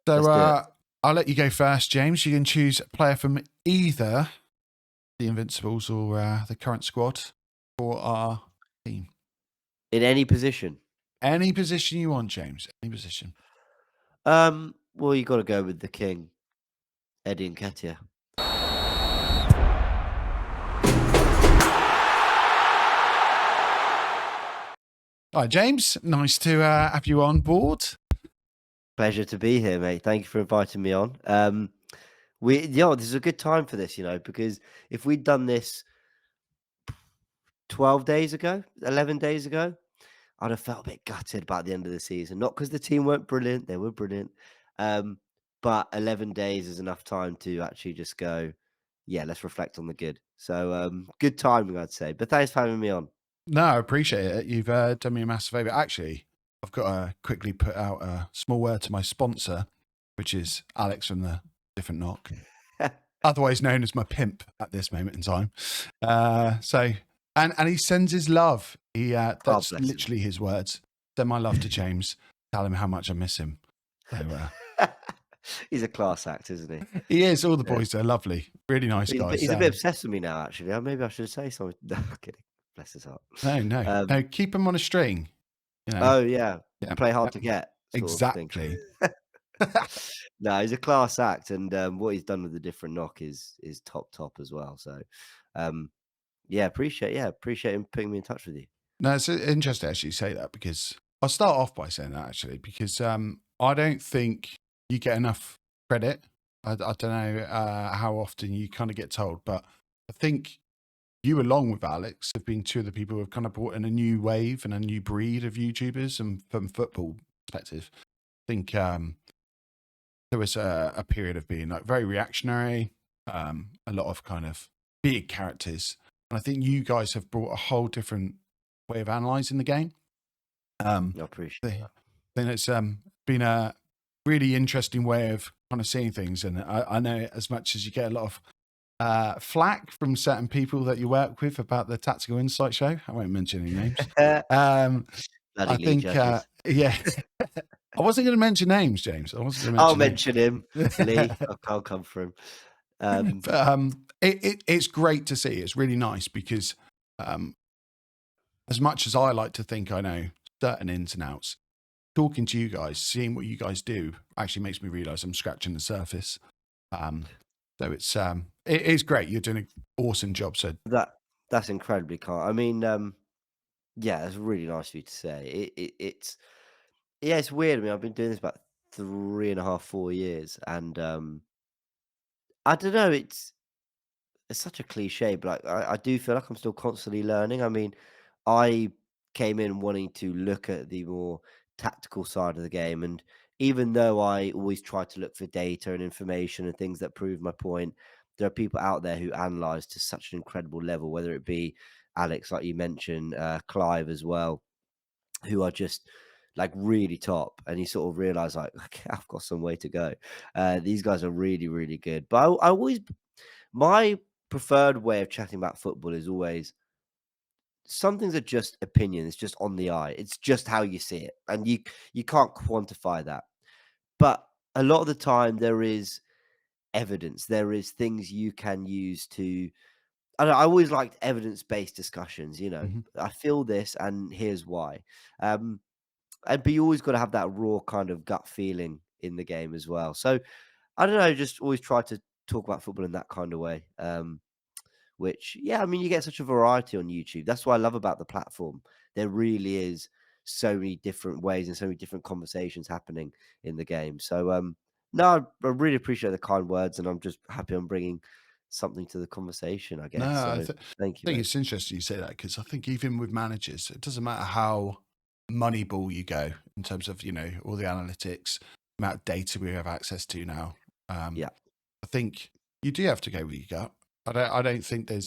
So Let's do it. I'll let you go first, James. You can choose a player from either the Invincibles or the current squad for our team. In any position. Any position you want, James. Any position. Well, you got to go with the king, Eddie Nketiah. All right, James. Nice to have you on board. Pleasure to be here, mate. Thank you for inviting me on. This is a good time for this, because if we'd done this 12 days ago, 11 days ago, I'd have felt a bit gutted about the end of the season. Not because the team weren't brilliant, they were brilliant. But 11 days is enough time to actually just go, yeah, let's reflect on the good. So good timing, I'd say. But thanks for having me on. No, I appreciate it. You've done me a massive favour. Actually, I've got to quickly put out a small word to my sponsor, which is Alex from the Different Knock, otherwise known as my pimp at this moment in time. And he sends his love. That's literally his words. Send my love to James. Tell him how much I miss him. So, he's a class act, isn't he? He is. All the boys are lovely. Really nice guys. He's a bit obsessed with me now, actually. Maybe I should say something. No, I'm kidding. Bless his heart. No. Keep him on a string. Oh, yeah. Play hard to get. Exactly. No, he's a class act. And what he's done with the Different Knock is top as well. So, appreciate him putting me in touch with you. No, it's interesting to actually say that, because I'll start off by saying that, actually, because I don't think you get enough credit. I don't know how often you kind of get told, but I think you, along with Alex, have been two of the people who have kind of brought in a new wave and a new breed of YouTubers. And from football perspective, I think there was a period of being like very reactionary, a lot of kind of big characters. And I think you guys have brought a whole different way of analysing the game. I appreciate that. I think it's been a really interesting way of kind of seeing things. And I know, as much as you get a lot of flack from certain people that you work with about the Tactical Insight show, I won't mention any names. I think, yeah. I wasn't going to mention names, James. I'll mention him. Lee, I'll come for him. But it's great to see. It's really nice because as much as I like to think I know certain ins and outs, talking to you guys, seeing what you guys do actually makes me realise I'm scratching the surface. So it is great. You're doing an awesome job. So that's incredibly kind. I mean, it's really nice of you to say. It's weird. I mean, I've been doing this about 3.5, 4 years, and I don't know. It's such a cliche, but I do feel like I'm still constantly learning. I mean, I came in wanting to look at the more tactical side of the game, and even though I always try to look for data and information and things that prove my point, there are people out there who analyze to such an incredible level, whether it be Alex, like you mentioned, Clive as well, who are just like really top, and you sort of realize like, okay, I've got some way to go. These guys are really, really good. But I always, my preferred way of chatting about football is always, some things are just opinion. It's just on the eye. It's just how you see it, and you can't quantify that. But a lot of the time, there is evidence. There is things you can use to. I always liked evidence-based discussions. I feel this, and here's why. But you always got to have that raw kind of gut feeling in the game as well. So I don't know. Just always try to talk about football in that kind of way. Which, I mean, you get such a variety on YouTube. That's what I love about the platform. There really is so many different ways and so many different conversations happening in the game. So, no, I really appreciate the kind words, and I'm just happy I'm bringing something to the conversation, I guess. No, so, thank you. I think it's interesting you say that, because I think even with managers, it doesn't matter how moneyball you go in terms of, all the analytics, the amount of data we have access to now. I think you do have to go with your gut. I don't think I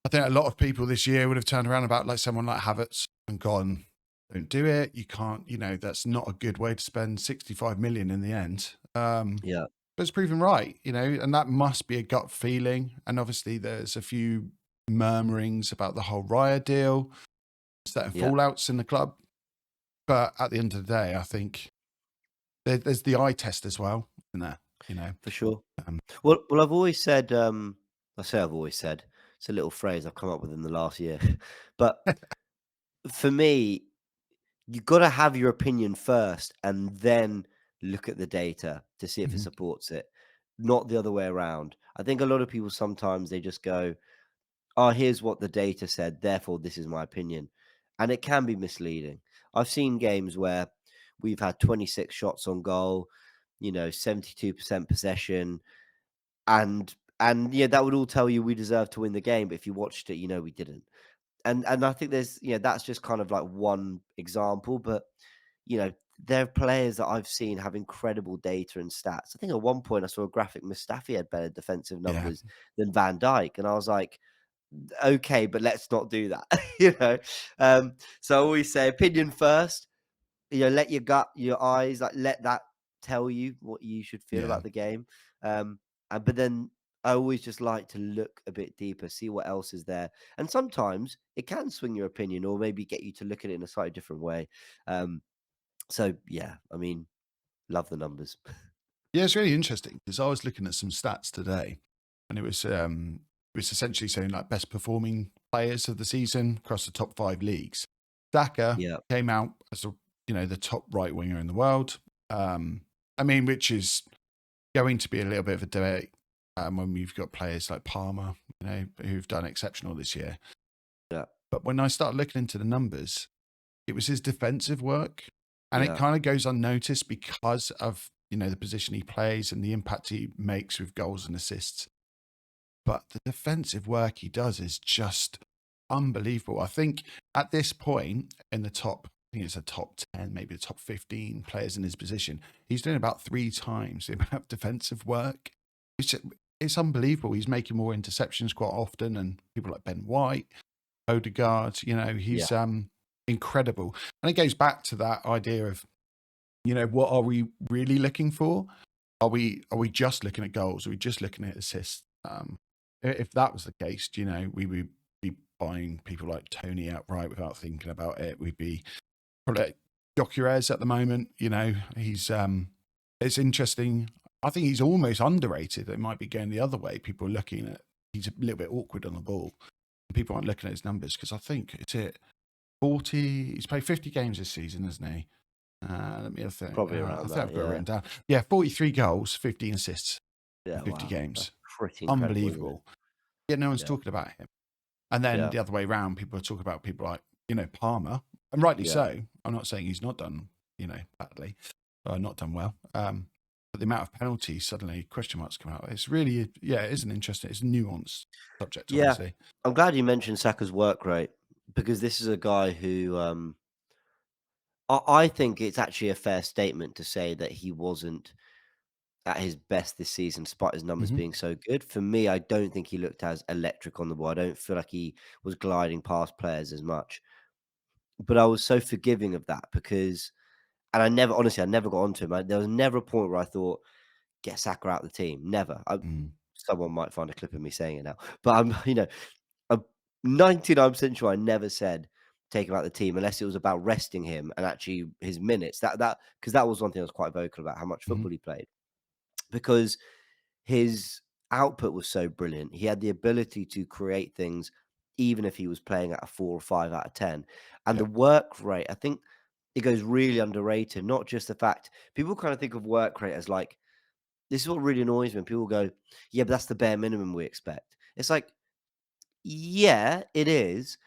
think a lot of people this year would have turned around about like someone like Havertz and gone, don't do it. You can't, that's not a good way to spend 65 million in the end. But it's proven right, and that must be a gut feeling. And obviously there's a few murmurings about the whole Raya deal, certain fallouts in the club. But at the end of the day, I think there's the eye test as well, isn't there? You know, for sure. um, Well, I've always said, I say I've always said, it's a little phrase I've come up with in the last year, but for me, you got to have your opinion first and then look at the data to see if it mhm, supports it, not the other way around. I think a lot of people sometimes they just go, "Oh, here's what the data said, therefore this is my opinion." And it can be misleading. I've seen games where we've had 26 shots on goal, 72% possession, and yeah, that would all tell you we deserve to win the game, but if you watched it, we didn't. And I think there's that's just kind of like one example, but you know, there are players that I've seen have incredible data and stats. I think at one point I saw a graphic Mustafi had better defensive yeah, numbers than Van Dijk, and I was like, okay, but let's not do that. So I always say opinion first. Let your gut, your eyes, like let that tell you what you should feel yeah. about the game. But then I always just like to look a bit deeper, see what else is there. And sometimes it can swing your opinion or maybe get you to look at it in a slightly different way. So yeah, I mean, love the numbers. Yeah, it's really interesting because I was looking at some stats today, and it was essentially saying like best performing players of the season across the top 5 leagues. Saka Yeah, came out as the top right winger in the world. I mean, which is going to be a little bit of a debate when we've got players like Palmer, who've done exceptional this year. yeah, But when I started looking into the numbers, it was his defensive work, and it yeah, kind of goes unnoticed because of the position he plays and the impact he makes with goals and assists. But the defensive work he does is just unbelievable. I think at this point in the top, I think it's a top 10, maybe the top 15 players in his position, he's doing about 3 times the amount of defensive work. It's it's unbelievable. He's making more interceptions quite often, and people like Ben White, Odegaard, yeah, he's incredible. And it goes back to that idea of, what are we really looking for? Are we just looking at goals? Are we just looking at assists? If that was the case, we would be buying people like Tony outright without thinking about it. We'd be probably like Gyökeres at the moment. He's it's interesting. I think he's almost underrated. It might be going the other way. People are looking at he's a little bit awkward on the ball. People aren't looking at his numbers because I think it's it 40. He's played 50 games this season, hasn't he? Let me have a think. probably I around think that. I've got it Yeah, written down. Yeah, 43 goals, 15 assists in yeah. 50 Wow, that's games. pretty incredible, isn't it? Unbelievable. Yeah, no one's Yeah, talking about him. And then yeah, the other way around, people are talking about people like, Palmer, and rightly yeah. so. I'm not saying he's not done, badly, or not done well. But the amount of penalties suddenly question marks come out. It's really, yeah, it is an interesting, it's a nuanced subject, Yeah, obviously. I'm glad you mentioned Saka's work rate because this is a guy who I think it's actually a fair statement to say that he wasn't at his best this season, despite his numbers Hmm. being so good. For me, I don't think he looked as electric on the ball. I don't feel like he was gliding past players as much. But I was so forgiving of that because, and honestly, I never got onto him. There was never a point where I thought, get Saka out of the team. Never. Mm. Someone might find a clip of me saying it now, but I'm 99% sure I never said take him out the team unless it was about resting him and actually his minutes. That because that was one thing I was quite vocal about how much Hmm. football he played because his output was so brilliant. He had the ability to create things even if he was playing at a 4 or 5 out of 10. And Yeah. the work rate, I think it goes really underrated. Not just the fact people kind of think of work rate as like this is what really annoys me. People go, yeah, but that's the bare minimum we expect. It's like, yeah, it is.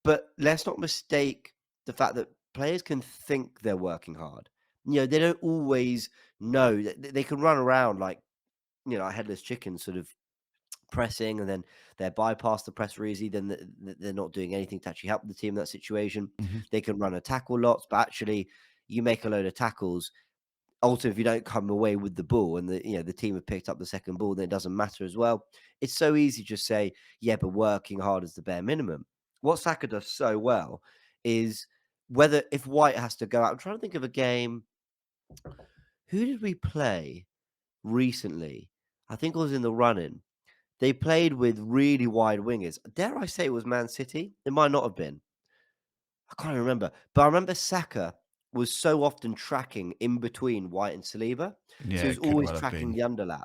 But let's not mistake the fact that players can think they're working hard. They don't always know that they can run around like, a headless chicken, sort of pressing, and then they're bypass the press really easy. Then they're not doing anything to actually help the team in that situation. Hmm. They can run a tackle lots, but actually, you make a load of tackles. Also, if you don't come away with the ball and the team have picked up the second ball, then it doesn't matter as well. It's so easy to just say, yeah, but working hard is the bare minimum. What Saka does so well is whether if White has to go out. I'm trying to think of a game. Who did we play recently? I think it was in the running. They played with really wide wingers. Dare I say it was Man City? It might not have been. I can't remember. But I remember Saka was so often tracking in between White and Saliba. So Yeah, he was it could always well have tracking been. the underlap.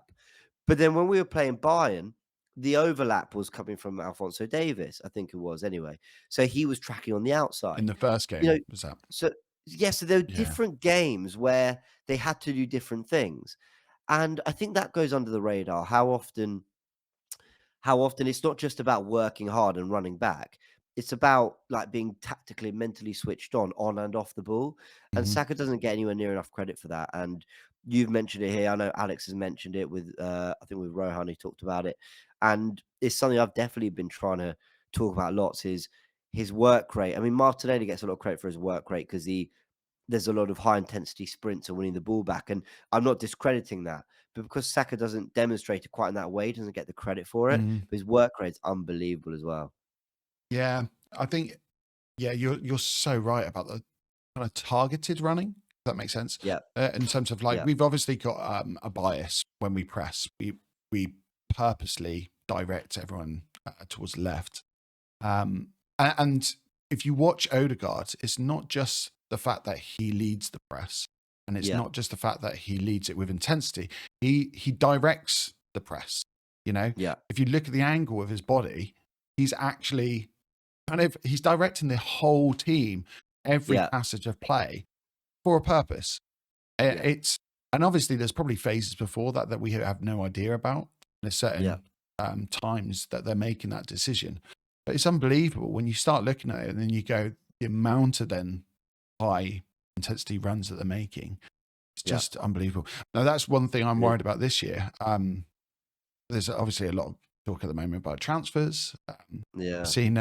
But then when we were playing Bayern, the overlap was coming from Alphonso Davies, I think it was anyway. So he was tracking on the In outside. the first You know, game, was that? so yeah, so there were Yeah. different games where they had to do different things. And I think that goes under the radar. How often it's not just about working hard and running back. It's about like being tactically, mentally switched on and off the ball. And Mhm. Saka doesn't get anywhere near enough credit for that. And you've mentioned it here. I know Alex has mentioned it with I think with Rohan, he talked about it. And it's something I've definitely been trying to talk about lots is his work rate. I mean, Martinelli gets a lot of credit for his work rate because there's a lot of high intensity sprints and winning the ball back. And I'm not discrediting that. But because Saka doesn't demonstrate it quite in that way, he doesn't get the credit for it. Mhm. But his work rate's unbelievable as well. Yeah, I think yeah, you're so right about the kind of targeted running. If that makes sense. Yeah, In terms of like yeah, we've obviously got a bias when we press. We purposely direct everyone towards the left. And if you watch Odegaard, it's not just the fact that he leads the press, and it's yeah, not just the fact that he leads it with intensity. He directs the press. You know, yeah, if you look at the angle of his body, he's actually he's directing the whole team, every yeah, passage of play for a purpose. yeah, It's and obviously there's probably phases before that that we have no idea about. There's yeah, certain times that they're making that decision, but it's unbelievable when you start looking at it and then you go the amount of then high intensity runs that they're making. It's yeah. just unbelievable. Now that's one thing I'm It is. worried about this year. There's obviously a lot of talk at the moment about transfers. I've Yeah. seen,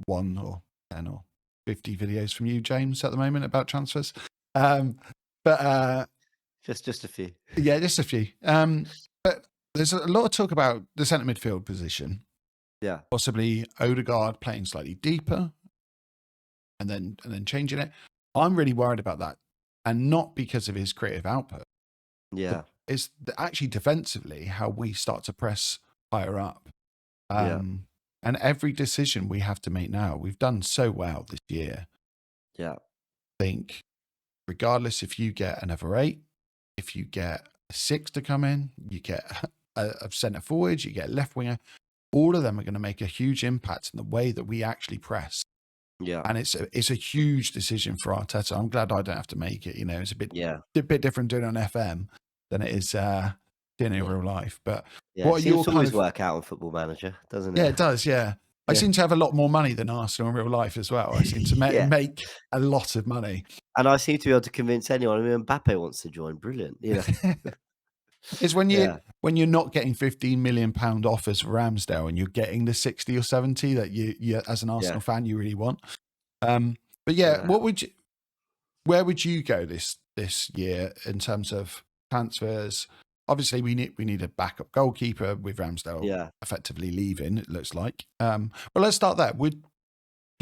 one or 10 or 50 videos from you, James, at the moment about transfers. Um, but Just a few. yeah, just a few. But there's a lot of talk about the centre midfield position, Yeah, possibly Odegaard playing slightly deeper and then changing it. I'm really worried about that, and not because of his creative output, but yeah, it's actually defensively how we start to press higher up. yeah, And every decision we have to make now, we've done so well this year. yeah, I think, regardless if you get another 8, if you get a 6 to come in, you get a centre forward, you get a left winger, all of them are going to make a huge impact in the way that we actually press. yeah, And it's a huge decision for Arteta. I'm glad I don't have to make it. You know, it's yeah, a bit different doing it on FM than it is doing it in yeah, real life. But yeah. what It are seems your to kind always of work out on Football Manager, doesn't Yeah, it? it does. Yeah, I Yeah. seem to have a lot more money than Arsenal in real life as well. I seem to Yeah. make a lot of money. And I seem to be able to convince anyone. I mean, Mbappe wants to join. Brilliant, you know? It's Yeah, when you're not getting £15 million offers for Ramsdale and you're getting the 60 or 70 that you as an yeah, Arsenal fan you really want. But yeah, yeah, where would you go this year in terms of transfers? Obviously, we need a backup goalkeeper with Ramsdale yeah. effectively leaving. It looks like. Well, let's start there. Do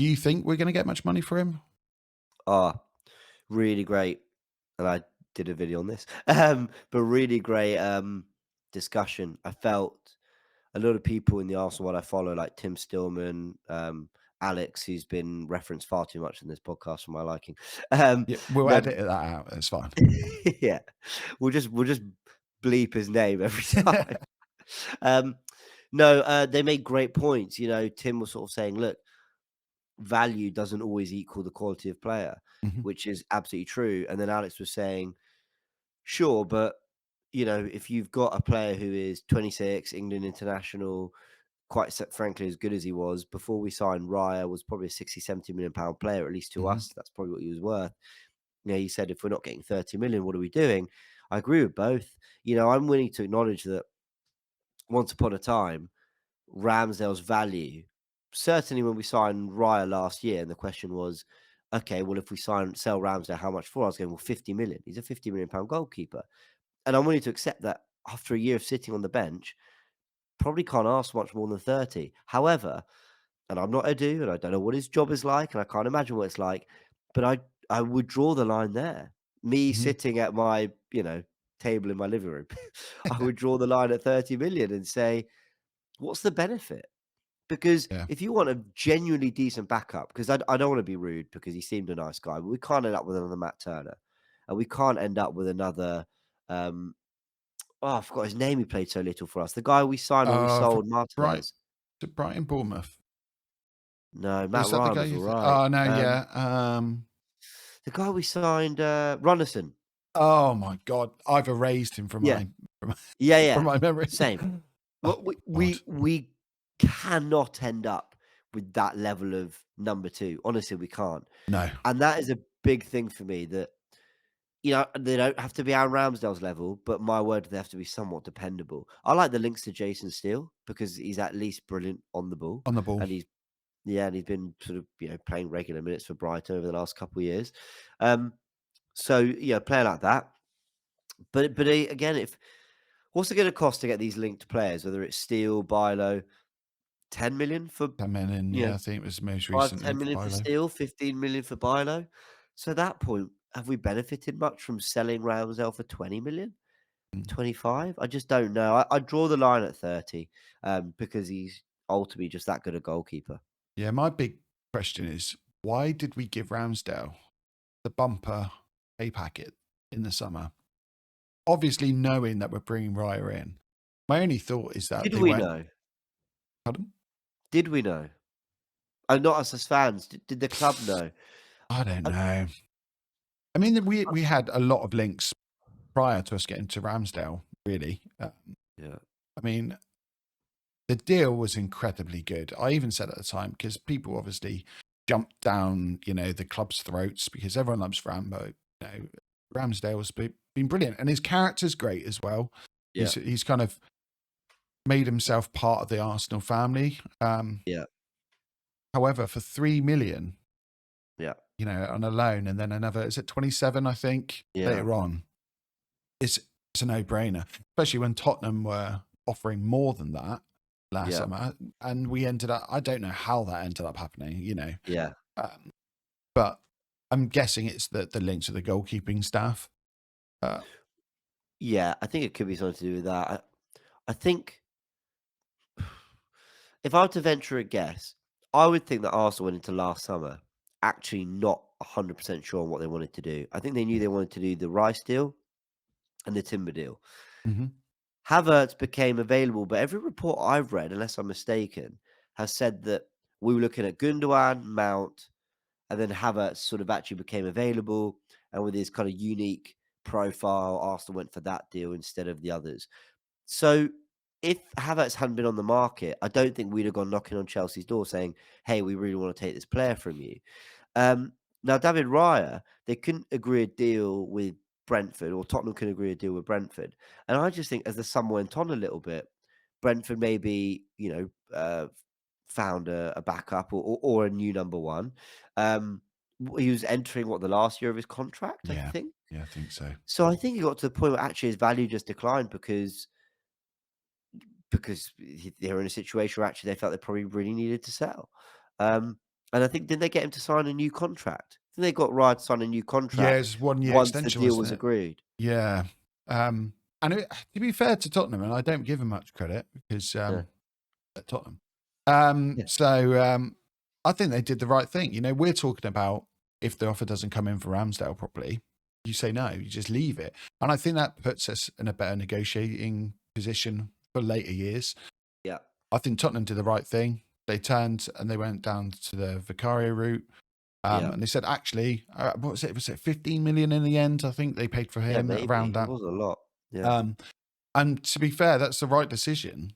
you think we're going to get much money for him? Oh, really great. And I did a video on this. But really great discussion. I felt a lot of people in the Arsenal world I follow, like Tim Stillman, Alex, who's been referenced far too much in this podcast for my liking. Yeah, we'll No, edit that out. That's fine. yeah, we'll just bleep his name every time. Um, no, they made great points. You know, Tim was sort of saying, look, value doesn't always equal the quality of player, Mhm, which is absolutely true. And then Alex was saying, sure, but you know, if you've got a player who is 26, England international, quite frankly, as good as he was before we signed Raya, was probably a 60, 70 million pound player, at least to mhm, us. That's probably what he was worth. You know, he said, if we're not getting 30 million, what are we doing? I agree with both. You know, I'm willing to acknowledge that once upon a time, Ramsdale's value, certainly when we signed Raya last year, and the question was, okay, well, if we sell Ramsdale, how much for? I was going, well, 50 million. He's a 50 million pound goalkeeper. And I'm willing to accept that after a year of sitting on the bench, probably can't ask much more than 30. However, and I'm not Edu, and I don't know what his job is like, and I can't imagine what it's like, but I would draw the line there. Me mhm. sitting at my, table in my living room, I would draw the line at 30 million and say, what's the benefit? Because Yeah. if you want a genuinely decent backup, because I don't want to be rude because he seemed a nice guy, but we can't end up with another Matt Turner, and we can't end up with another. Um, oh, I forgot his name. He played so little for us. The guy we signed when we For sold Bright Martinez. to Brighton, Bournemouth. No, Or Matt is that the Ryan guy was you all think? right. Oh, no, yeah. The guy we signed, Runnison. Oh my God. I've erased him from Yeah, my from, yeah, from yeah. my memory. Same. Oh Well, we God. we we cannot end up with that level of number two. Honestly, we can't. No. And that is a big thing for me that, they don't have to be Aaron Ramsdale's level, but my word, they have to be somewhat dependable. I like the links to Jason Steele because he's at least brilliant on the ball. On the ball. And he's been sort of, playing regular minutes for Brighton over the last couple of years. So, yeah, a player like that. But again, if what's it going to cost to get these linked players, whether it's Steele, Bilo, 10 million for, 10 million, you yeah, know, I think it was the most 5, recent 10 link for million for Bilo. Steele, 15 million for Bilo. So at that point, have we benefited much from selling Ramsdale for 20 million? Mm. 25? I just don't know. I draw the line at 30, because he's ultimately just that good a goalkeeper. Yeah, my big question is, why did we give Ramsdale the bumper pay packet in the summer? Obviously knowing that we're bringing Raya in. My only thought is that Did they we went, know? pardon? Did we know? And not us as fans. Did the club know? I don't I, know. I mean, we had a lot of links prior to us getting to Ramsdale, really. yeah, I mean, the deal was incredibly good. I even said at the time, because people obviously jumped down, the club's throats because everyone loves Rambo. Ramsdale's been brilliant, and his character's great as well. yeah, He's kind of made himself part of the Arsenal family. yeah, However, for 3 million, yeah, on a loan, and then another, is it 27? I think yeah, later on, it's a no-brainer, especially when Tottenham were offering more than that last yeah, summer, and we ended up. I don't know how that ended up happening, yeah. um, but I'm guessing it's the links to the goalkeeping staff. Uh, Yeah, I think it could be something to do with that. I think if I were to venture a guess, I would think that Arsenal went into last summer actually not 100% sure on what they wanted to do. I think they knew they wanted to do the Rice deal and the Timber deal. mhm. Havertz became available, but every report I've read, unless I'm mistaken, has said that we were looking at Gundogan, Mount, and then Havertz sort of actually became available. And with his kind of unique profile, Arsenal went for that deal instead of the others. So if Havertz hadn't been on the market, I don't think we'd have gone knocking on Chelsea's door saying, "Hey, we really want to take this player from you." Um, Now, David Raya, they couldn't agree a deal with Brentford, or Tottenham couldn't agree a deal with Brentford. And I just think as the summer went on a little bit, Brentford maybe, found a backup or a new number one. He was entering the last year of his contract, I Yeah, think. yeah, I think so. So I think he got to the point where actually his value just declined because they were in a situation where actually they felt they probably really needed to sell. And I think didn't they get him to sign a new contract? I think they got Ryan to sign a new Yeah, contract it's 1 year once the extension, deal wasn't was it? agreed. Yeah, and to be fair to Tottenham, and I don't give them much credit because Yeah, at Tottenham. yeah, I think they did the right thing. We're talking about if the offer doesn't come in for Ramsdale properly, you say no, you just leave it. And I think that puts us in a better negotiating position for later years. yeah, I think Tottenham did the right thing. They turned and they went down to the Vicario route. yeah, And they said, actually, what was it? Was it 15 million in the end? I think they paid for yeah. him around Maybe it that. was a lot. Yeah, Um, and to be fair, that's the right decision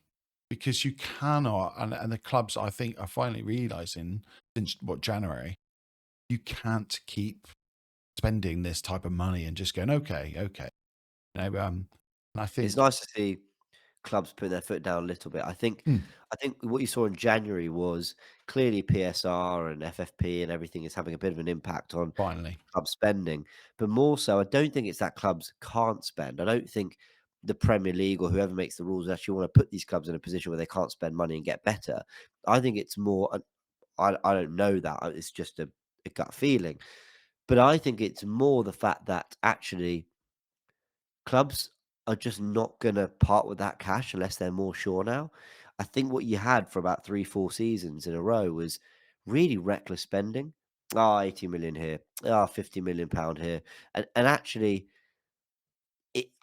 because you cannot, and the clubs I think are finally realizing since January, you can't keep spending this type of money and just going, okay. And I it's think, nice to see clubs put their foot down a little bit. I think what you saw in January was clearly PSR and FFP and everything is having a bit of an impact on finally, club spending, but more so, I don't think it's that clubs can't spend. I don't think the Premier League or whoever makes the rules actually want to put these clubs in a position where they can't spend money and get better. I think it's more, I don't know that. It's just a gut feeling, but I think it's more the fact that actually clubs are just not going to part with that cash unless they're more sure now. I think what you had for about 3, 4 seasons in a row was really reckless spending. Oh, 80 million here. Oh, 50 million pound here. And actually,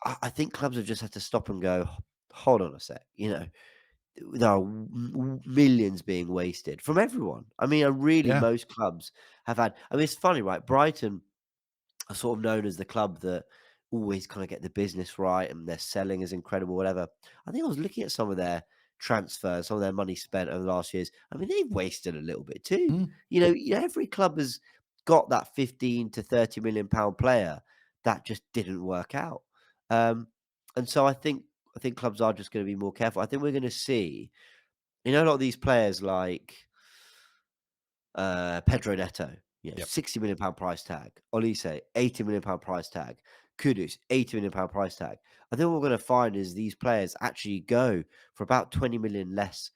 I think clubs have just had to stop and go, hold on a sec. There are millions being wasted from everyone. I mean, really, Yeah. most clubs have had. I mean, it's funny, right? Brighton are sort of known as the club that always kind of get the business right and their selling is incredible, whatever. I think I was looking at some of their transfers, some of their money spent over the last years. I mean, they've wasted a little bit too. Mm. Every club has got that 15 to 30 million pound player that just didn't work out. Um, and so I think clubs are just going to be more careful. I think we're going to see, a lot of these players like Pedro Neto, Yep. £60 million price tag. Olise, £80 million price tag. Kudus, £80 million price tag. I think what we're going to find is these players actually go for about 20 million less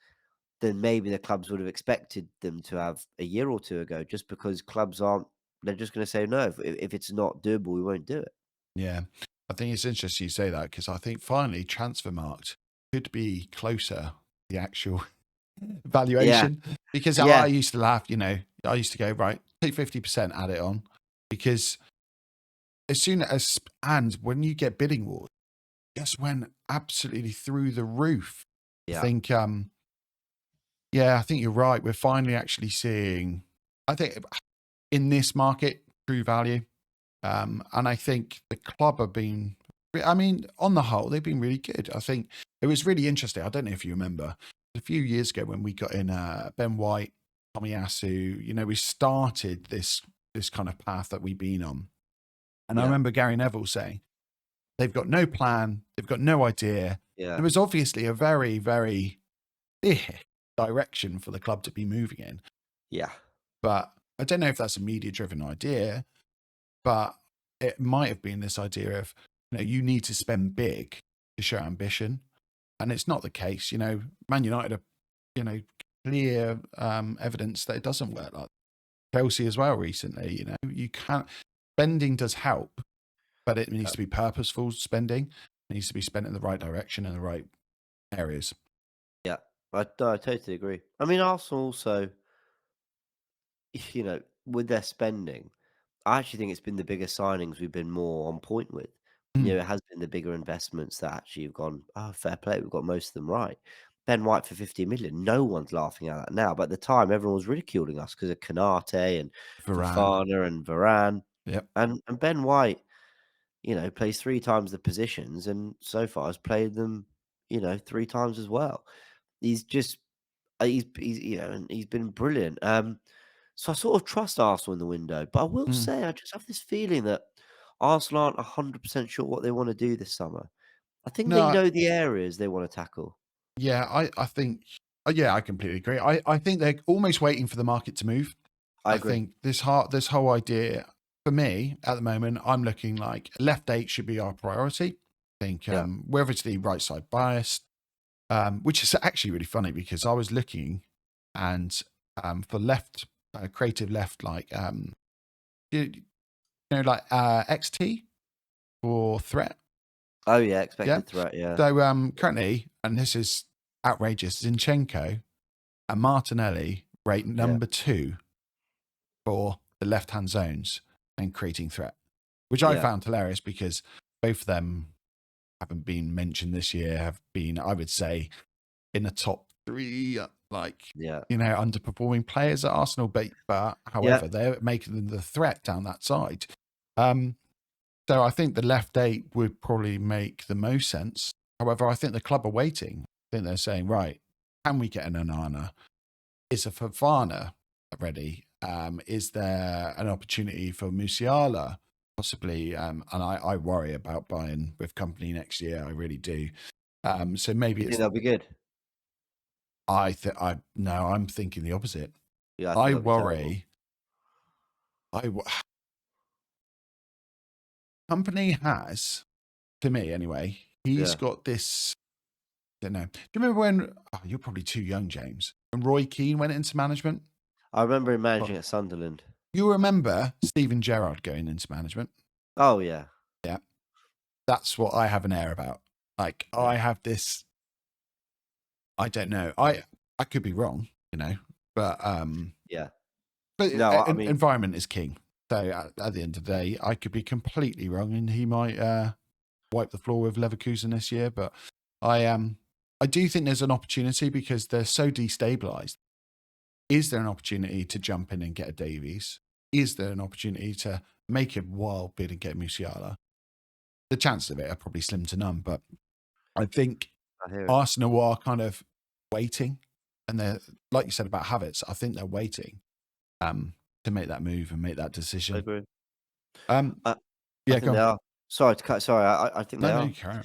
than maybe the clubs would have expected them to have a year or two ago, just because clubs aren't. They're just going to say no. If it's not doable, we won't do it. Yeah. I think it's interesting you say that because I think finally Transfermarkt could be closer the actual Yeah, valuation because I yeah, used to laugh, I used to go, right, take 50%, add it on because as soon as, and when you get bidding wars, just went absolutely through the roof. I yeah, think, yeah, I think you're right. We're finally actually seeing, I think in this market, true value. And I think the club have been, I mean, on the whole, they've been really good. I think it was really interesting. I don't know if you remember a few years ago when we got in Ben White, Tomiyasu, we started this kind of path that we've been on. And I yeah, remember Gary Neville saying, they've got no plan, they've got no idea. yeah, It was obviously a very, very clear direction for the club to be moving in. yeah, But I don't know if that's a media driven idea, but it might have been this idea of, you need to spend big to show ambition. And it's not the case. Man United are, clear evidence that it doesn't work like that. Chelsea as well recently, you can't, spending does help, but it needs yeah, to be purposeful spending. It needs to be spent in the right direction and the right areas. yeah. No, I totally agree. I mean, Arsenal also, with their spending, I actually think it's been the bigger signings we've been more on point with. Mm, It has been the bigger investments that actually have gone, oh, fair play, we've got most of them right. Ben White for 50 million, no one's laughing at that now. But at the time, everyone was ridiculing us because of Kanate and Varane. Fafana and Varane. Yep. And Ben White, plays 3 times the positions and so far has played them, 3 times as well. He's just, and he's been brilliant. So I sort of trust Arsenal in the window, but I will Mm. say I just have this feeling that Arsenal aren't 100% sure what they want to do this summer. I think they No, know the areas they want to tackle. yeah, I think, yeah, I completely agree. I think they're almost waiting for the market to move. I I agree. think this whole idea for me at the moment, I'm looking like left eight should be our priority. I think Yeah. we're obviously right side biased, which is actually really funny because I was looking and for left creative left like you like XT or threat. Oh yeah, Yeah. expected threat. Yeah. So currently, and this is outrageous, Zinchenko and Martinelli rate Yeah. number 2 for the left-hand zones and creating threat, which I Yeah. found hilarious because both of them haven't been mentioned this year, have been, I would say, in the top 3, like, Yeah. underperforming players at Arsenal. But Yeah. however, they're making them the threat down that side. Um, so I think the left 8 would probably make the most sense. However, I think the club are waiting. I think they're saying, right, can we get an Onana? Is a Fafana ready? Is there an opportunity for Musiala? Possibly, and I worry about buying with company next year. I really do. So maybe You think it's. that'll be good? I no. I'm thinking the opposite. Yeah, I think I that'll be terrible. worry. Company has, to me anyway. He's Yeah. got this. I don't know. Do you remember when? Oh, you're probably too young, James. When Roy Keane went into management. I remember him Oh, managing at Sunderland. you remember Steven Gerrard going into management? Oh yeah. Yeah. That's what I have an air about. Like Yeah. I have this I don't know. I could be wrong, but Yeah. but No, I mean, environment is king. So at the end of the day, I could be completely wrong, and he might wipe the floor with Leverkusen this year. But I do think there's an opportunity because they're so destabilised. Is there an opportunity to jump in and get a Davies? Is there an opportunity to make a wild bid and get Musiala? The chances of it are probably slim to none, but I think I hear it. Arsenal are kind of waiting, and they're, like you said about Havertz, I think they're waiting to make that move and make that I decision. agree. Um, I I yeah, think go they on. are. Sorry to cut. Sorry, I think they No, are, carry on.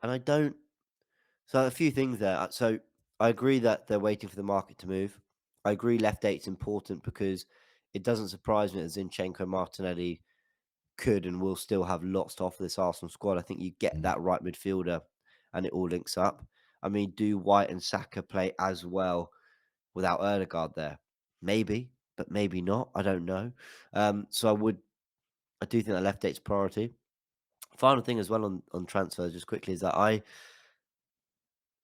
and I don't. So a few things there. So I agree that they're waiting for the market to move. I agree left eight's important because it doesn't surprise me that Zinchenko and Martinelli could and will still have lots to offer this Arsenal squad. I think you get Mm. that right midfielder and it all links up. I mean, do White and Saka play as well without Erdegaard there? Maybe, but maybe not. I don't know. So I do think that left eight's priority. Final thing as well on transfers, just quickly, is that I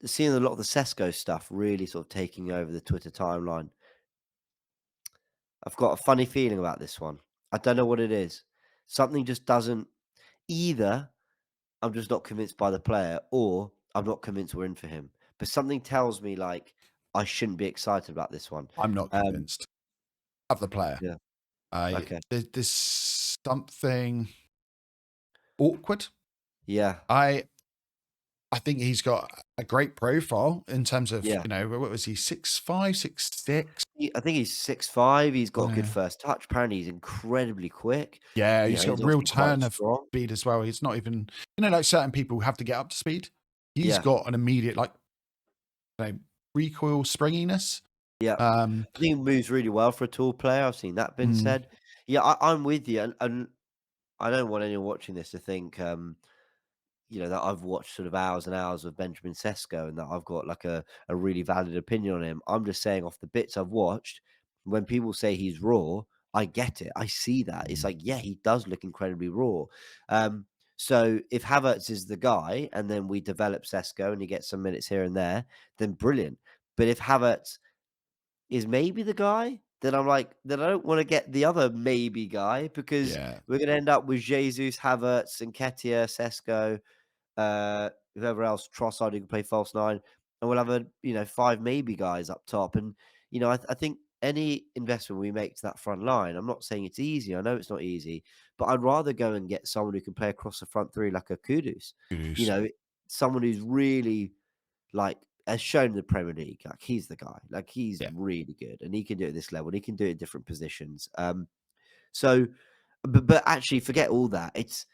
seeing a lot of the Šeško stuff really sort of taking over the Twitter timeline. I've got a funny feeling about this one. I don't know what it is. Something just doesn't either. I'm just not convinced by the player, or I'm not convinced we're in for him. But something tells me like I shouldn't be excited about this one. I'm not Um, convinced of the player. yeah. Okay. There's something awkward. Yeah. I think he's got a great profile in terms of, Yeah. what was he, 6'5", 6'6"? I think he's 6'5". He's got a good Yeah. first touch. Apparently, he's incredibly quick. Yeah, You he's know, got he's real obviously quite turn of strong. speed as well. He's not even, like certain people have to get up to speed. He's Yeah. got an immediate, recoil springiness. Yeah. Um, I think he moves really well for a tall player. I've seen that been mm, said. Yeah, I'm with you, and I don't want anyone watching this to think, that I've watched sort of hours and hours of Benjamin Sesko and that I've got like a really valid opinion on him. I'm just saying off the bits I've watched, when people say he's raw, I get it. I see that. It's mm, like, yeah, he does look incredibly raw. So if Havertz is the guy and then we develop Sesko and he gets some minutes here and there, then brilliant. But if Havertz is maybe the guy, then I'm like, then I don't want to get the other maybe guy because yeah. we're going to end up with Jesus, Havertz, Nketiah, Sesko, whoever else, Trossard who can play false nine, and we'll have five maybe guys up top. And I think any investment we make to that front line, I'm not saying it's easy. I know it's not easy, but I'd rather go and get someone who can play across the front three like a Kudus. You Kudos. know, someone who's really like as shown in the Premier League, like he's the guy. Like he's Yeah. really good, and he can do it at this level. And he can do it in different positions. So, but actually, forget all that. It's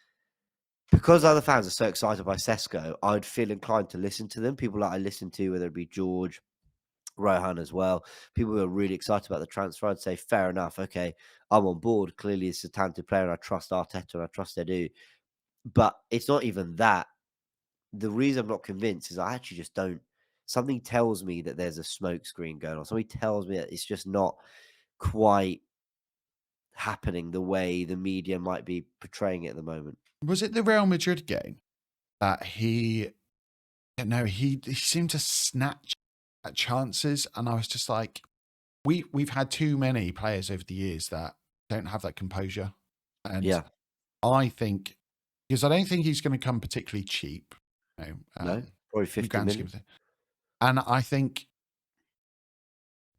because other fans are so excited by Sesko, I'd feel inclined to listen to them. People that I listen to, whether it be George, Rohan as well, people who are really excited about the transfer, I'd say, fair enough. Okay, I'm on board. Clearly, it's a talented player, and I trust Arteta and I trust Edu. But it's not even that. The reason I'm not convinced is I actually just don't. Something tells me that there's a smoke screen going on. Something tells me that it's just not quite happening the way the media might be portraying it at the moment. Was it the Real Madrid game that he seemed to snatch at chances, and I was just like, we've had too many players over the years that don't have that composure, and Yeah. I think because I don't think he's going to come particularly cheap, No, probably in the 50 grand scheme million. of things. And I think,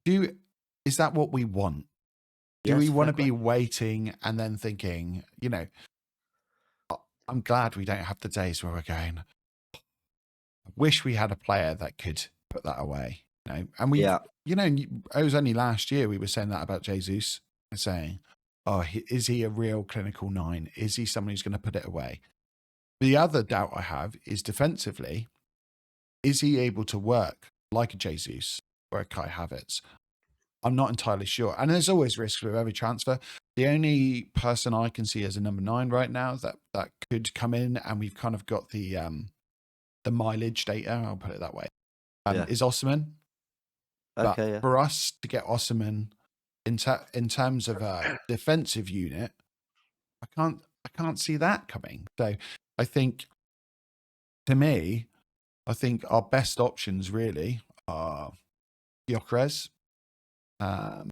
is that what we want? Do Yes, we want fair to be question. waiting and then thinking, I'm glad we don't have the days where we're going, I wish we had a player that could put that away, And Yeah. it was only last year we were saying that about Jesus, saying, oh, is he a real clinical nine? Is he someone who's going to put it away? The other doubt I have is defensively, is he able to work like a Jesus or a Kai Havertz? I'm not entirely sure. And there's always risks with every transfer. The only person I can see as a number 9 right now that could come in, and we've kind of got the mileage data, I'll put it that way, Yeah. is Osimhen. But Okay. Yeah. for us to get Osimhen in terms of a defensive unit, I can't see that coming. So I think, to me, I think our best options really are Gyökeres, and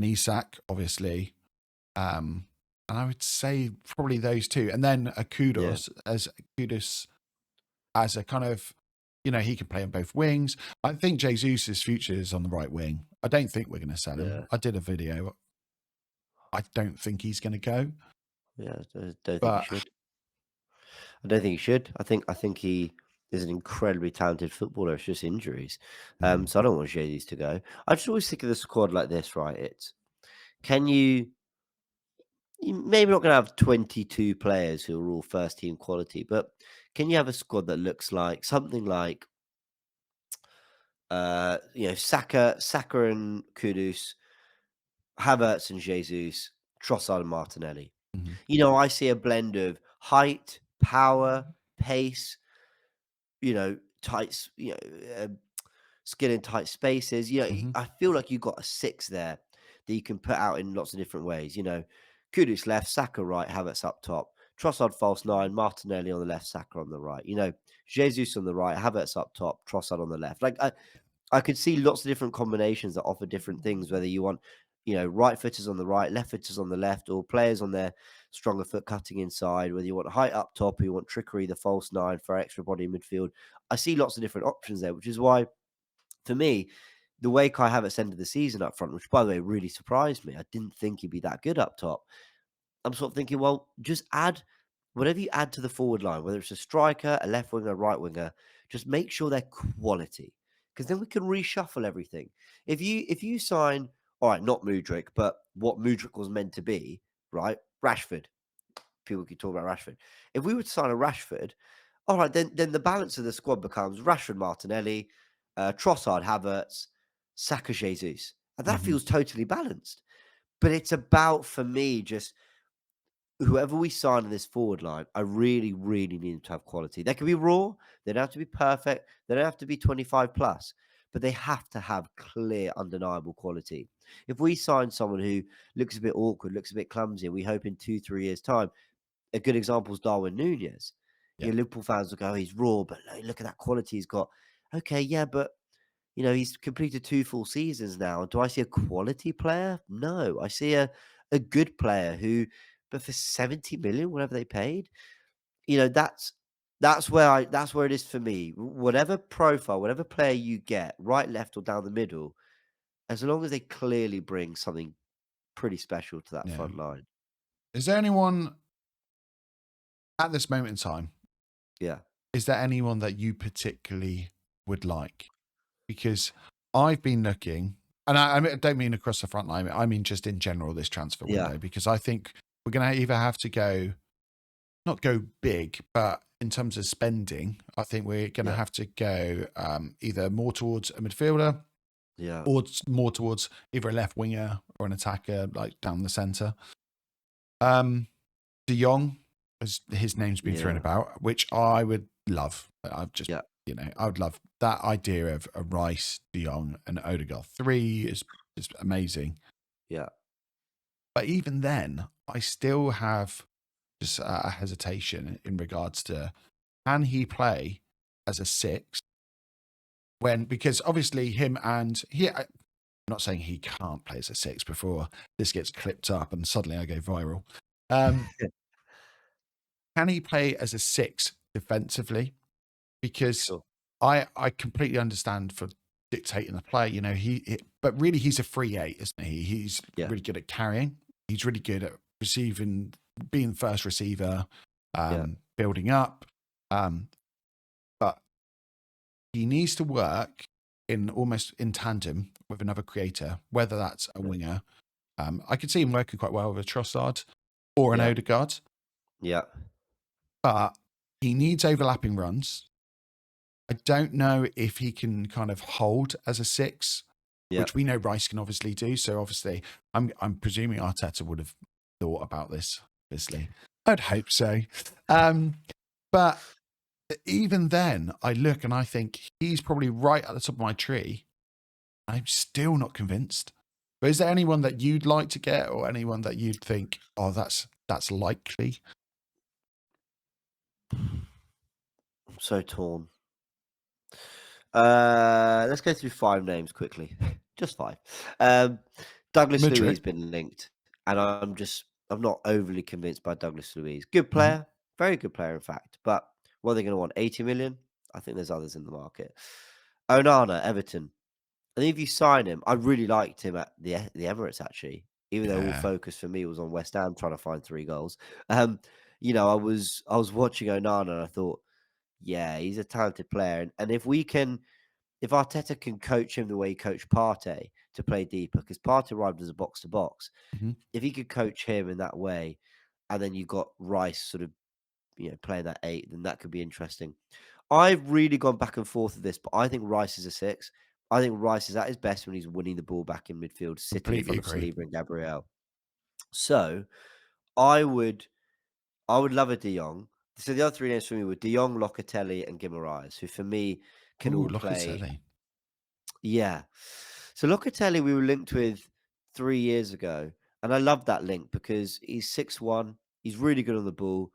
Isak, obviously. And I would say probably those two. And then a Kudus as a kind of, he can play on both wings. I think Jesus' future is on the right wing. I don't think we're going to sell him. I did a video. I don't think he's going to go. Yeah, I don't think he But should. I don't think he should. I think he is an incredibly talented footballer. It's just injuries. So I don't want Jesus to go. I just always think of the squad like this, right? Can you maybe not going to have 22 players who are all first team quality, but can you have a squad that looks like something like Saka and Kudus, Havertz and Jesus, Trossard and Martinelli. I see a blend of height, power, pace, tight, skill in tight spaces. I feel like you've got a six there that you can put out in lots of different ways. Kudus left, Saka right, Havertz up top, Trossard false nine, Martinelli on the left, Saka on the right. Jesus on the right, Havertz up top, Trossard on the left. Like I could see lots of different combinations that offer different things, whether you want, right footers on the right, left footers on the left, or players on their stronger foot cutting inside, whether you want height up top or you want trickery, the false nine for extra body in midfield. I see lots of different options there, which is why, for me, the way Kai Havertz ended the season up front, which by the way really surprised me. I didn't think he'd be that good up top. I'm sort of thinking, well, just add whatever you add to the forward line, whether it's a striker, a left winger, a right winger, just make sure they're quality. Because then we can reshuffle everything. If you sign, all right, not Mudryk, but what Mudryk was meant to be, right? Rashford. People keep talking about Rashford. If we were to sign a Rashford, all right, then the balance of the squad becomes Rashford, Martinelli, Trossard, Havertz, Saka, Jesus. And that feels totally balanced. But it's about, for me, just whoever we sign in this forward line, I really, really need them to have quality. They can be raw. They don't have to be perfect. They don't have to be 25 plus, but they have to have clear, undeniable quality. If we sign someone who looks a bit awkward, looks a bit clumsy, we hope in 2-3 years' time, a good example is Darwin Núñez. Yeah. Liverpool fans will go, oh, he's raw, but look at that quality he's got. Okay, yeah, but he's completed 2 full seasons now. Do I see a quality player? No, I see a good player who, but for 70 million, whatever they paid, that's where it is for me. Whatever profile, whatever player you get, right, left, or down the middle, as long as they clearly bring something pretty special to that Yeah. front line. Is there anyone at this moment in time? Yeah. Is there anyone that you particularly would like? Because I've been looking, and I don't mean across the front line, I mean just in general this transfer window, because I think we're going to either have to not go big, but in terms of spending, I think we're going to have to go either more towards a midfielder, or more towards either a left winger or an attacker, like down the centre. De Jong, his name's been thrown about, which I would love. I've just, I would love that idea of a Rice, De Jong, and Odegaard. 3 is amazing. Yeah. But even then, I still have just a hesitation in regards to, can he play as a 6? Because obviously I'm not saying he can't play as a 6 before this gets clipped up and suddenly I go viral. Can he play as a 6 defensively? Because I completely understand for dictating the play, but really he's a free 8, isn't he? He's really good at carrying. He's really good at receiving, being first receiver, building up. But he needs to work almost in tandem with another creator, whether that's a winger. I could see him working quite well with a Trossard or an Odegaard. Yeah. But he needs overlapping runs. I don't know if he can kind of hold as a 6, which we know Rice can obviously do. So obviously, I'm presuming Arteta would have thought about this. Obviously, I'd hope so. But even then, I look and I think he's probably right at the top of my tree. I'm still not convinced. But is there anyone that you'd like to get, or anyone that you'd think, oh, that's likely? I'm so torn. Let's go through 5 names quickly. Just 5. Um, Douglas Luiz Madrid. been linked, and I'm not overly convinced by Douglas Luiz. Good Hmm. player, very good player, in fact. But what are they going to want? 80 million? I think there's others in the market. Onana, Everton. I think if you sign him, I really liked him at the Emirates actually. Even though all Yeah. focus for me was on West Ham trying to find 3 goals. Um, I was watching Onana and I thought, yeah, he's a talented player. And if Arteta can coach him the way he coached Partey to play deeper, because Partey arrived as a box to box, Hmm. if he could coach him in that way, and then you've got Rice sort of playing that 8, then that could be interesting. I've really gone back and forth with this, but I think Rice is a 6. I think Rice is at his best when he's winning the ball back in midfield, sitting in Completely front of agree. Saliba and Gabriel. So I would I would love a De Jong. So the other 3 names for me were De Jong, Locatelli, and Guimaraes, who for me can Ooh, all play. Locatelli. Yeah. So Locatelli we were linked with 3 years ago, and I love that link because he's 6'1", he's really good on the ball,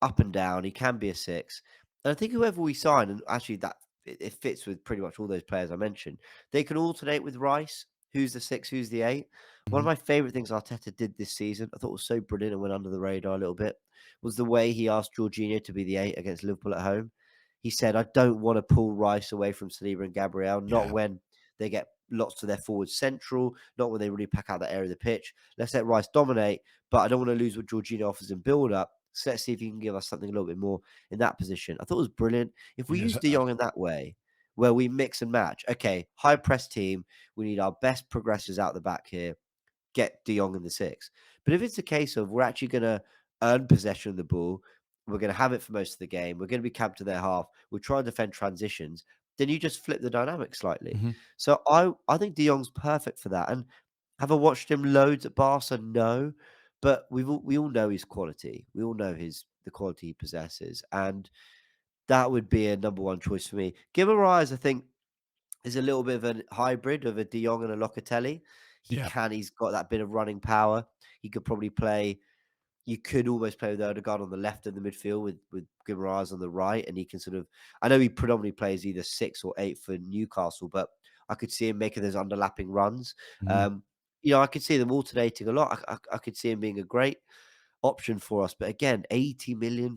up and down, he can be a 6. And I think whoever we sign, and actually it fits with pretty much all those players I mentioned, they can alternate with Rice, who's the 6, who's the 8. One of Hmm. my favourite things Arteta did this season, I thought was so brilliant and went under the radar a little bit, was the way he asked Jorginho to be the 8 against Liverpool at home. He said, "I don't want to pull Rice away from Saliba and Gabriel, not Yeah. when they get lots of their forwards central, not when they really pack out that area of the pitch. Let's let Rice dominate, but I don't want to lose what Jorginho offers in build up. So let's see if he can give us something a little bit more in that position." I thought it was brilliant. If we Yes, use De Jong in that way, where we mix and match, okay, high press team, we need our best progressors out the back here, get De Jong in the 6. But if it's a case of we're actually going to earn possession of the ball, we're going to have it for most of the game, we're going to be camped to their half, we're trying to defend transitions, then you just flip the dynamic slightly. hmm. So I think De Jong's perfect for that. And have I watched him loads at Barca? No, but we all know his quality. We all know the quality he possesses, and that would be a number one choice for me. Guimaraes, I think, is a little bit of a hybrid of a De Jong and a Locatelli. Yeah. He's got that bit of running power. He could probably play. You could almost play with Odegaard on the left of the midfield with Guimaraes on the right, and he can sort of. I know he predominantly plays either 6 or 8 for Newcastle, but I could see him making those underlapping runs. Hmm. Um, I could see them alternating a lot. I could see him being a great option for us. But again, £80 million.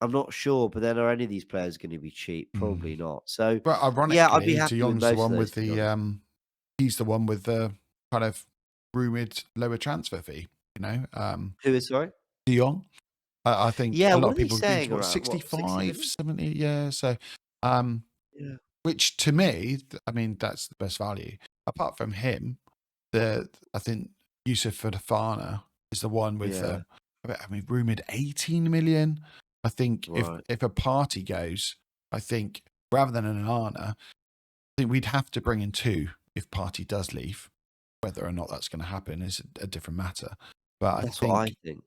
I'm not sure. But then are any of these players going to be cheap? Mm. Probably not. So But yeah, I'd be ironically, De happy with Jong's the most of one those, with to be the honest. he's the one with the kind of rumored lower transfer fee. Who is sorry? De Jong. I think Yeah, a lot what of are they people would be saying what around? What, 60 65, million? 70. Yeah. So, um, Yeah. which to me, I mean, that's the best value. Apart from him, I think Yusuf Fofana is the one with Yeah. I mean, rumored 18 million. I think Right. if a party goes, I think rather than an Anana, I think we'd have to bring in 2 if party does leave. Whether or not that's going to happen is a different matter. But That's what I think,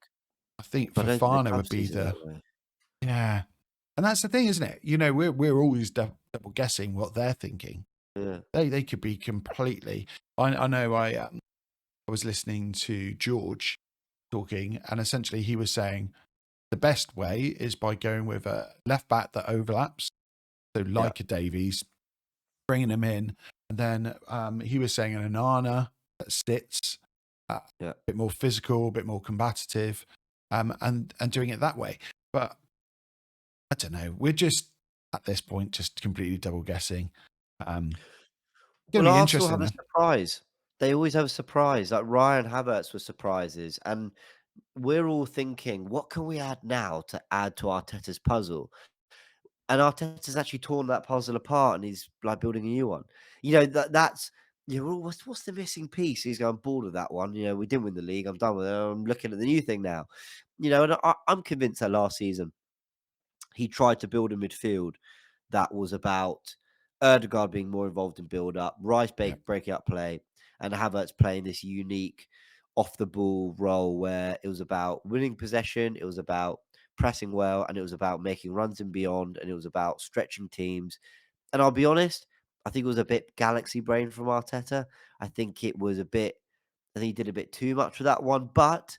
I think but I don't think the Fofana club would be sees it the that way. yeah, and that's the thing, isn't it? We're always double guessing what they're thinking. Yeah. They could be completely. I know. I was listening to George talking, and essentially he was saying the best way is by going with a left back that overlaps. So Yeah. like a Davies, bringing him in, and then he was saying an Anana that sits, a Yeah. bit more physical, a bit more combative, and doing it that way. But I don't know. We're just at this point just completely double guessing. Um, going Well, to be Arsenal interesting have a though. surprise. They always have a surprise. Like Ryan Havertz were surprises, and we're all thinking, what can we add now to add to Arteta's puzzle? And Arteta's actually torn that puzzle apart, and he's like building a new one. That's what's the missing piece? He's going, "I'm bored of that one. We didn't win the league. I'm done with it. I'm looking at the new thing now." And I'm convinced that last season he tried to build a midfield that was about Erdegaard being more involved in build up, Rice Yeah. breaking up play, and Havertz playing this unique off the ball role where it was about winning possession, it was about pressing well, and it was about making runs and beyond, and it was about stretching teams. And I'll be honest, I think it was a bit galaxy brain from Arteta. I think it was a bit, I think he did a bit too much with that one, but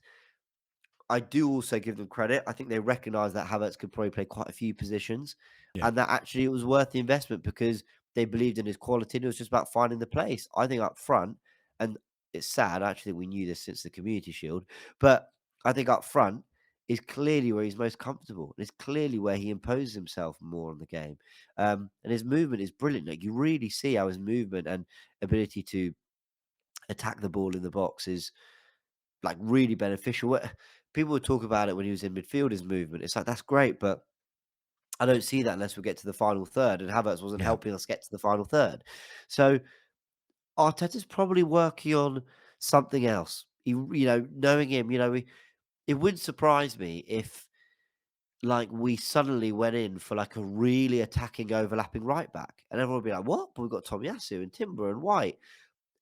I do also give them credit. I think they recognise that Havertz could probably play quite a few positions, Yeah. and that actually it was worth the investment because they believed in his quality, and it was just about finding the place. I think up front, and it's sad, actually, we knew this since the Community Shield, but I think up front is clearly where he's most comfortable. And it's clearly where he imposes himself more on the game. And his movement is brilliant. Like, you really see how his movement and ability to attack the ball in the box is like really beneficial. People would talk about it when he was in midfield, his movement. It's like, that's great, but I don't see that unless we get to the final third. And Havertz wasn't Yeah. helping us get to the final third. So Arteta's probably working on something else. Knowing him, it wouldn't surprise me if like we suddenly went in for like a really attacking overlapping right back. And everyone would be like, what? But we've got Tomiyasu and Timber and White.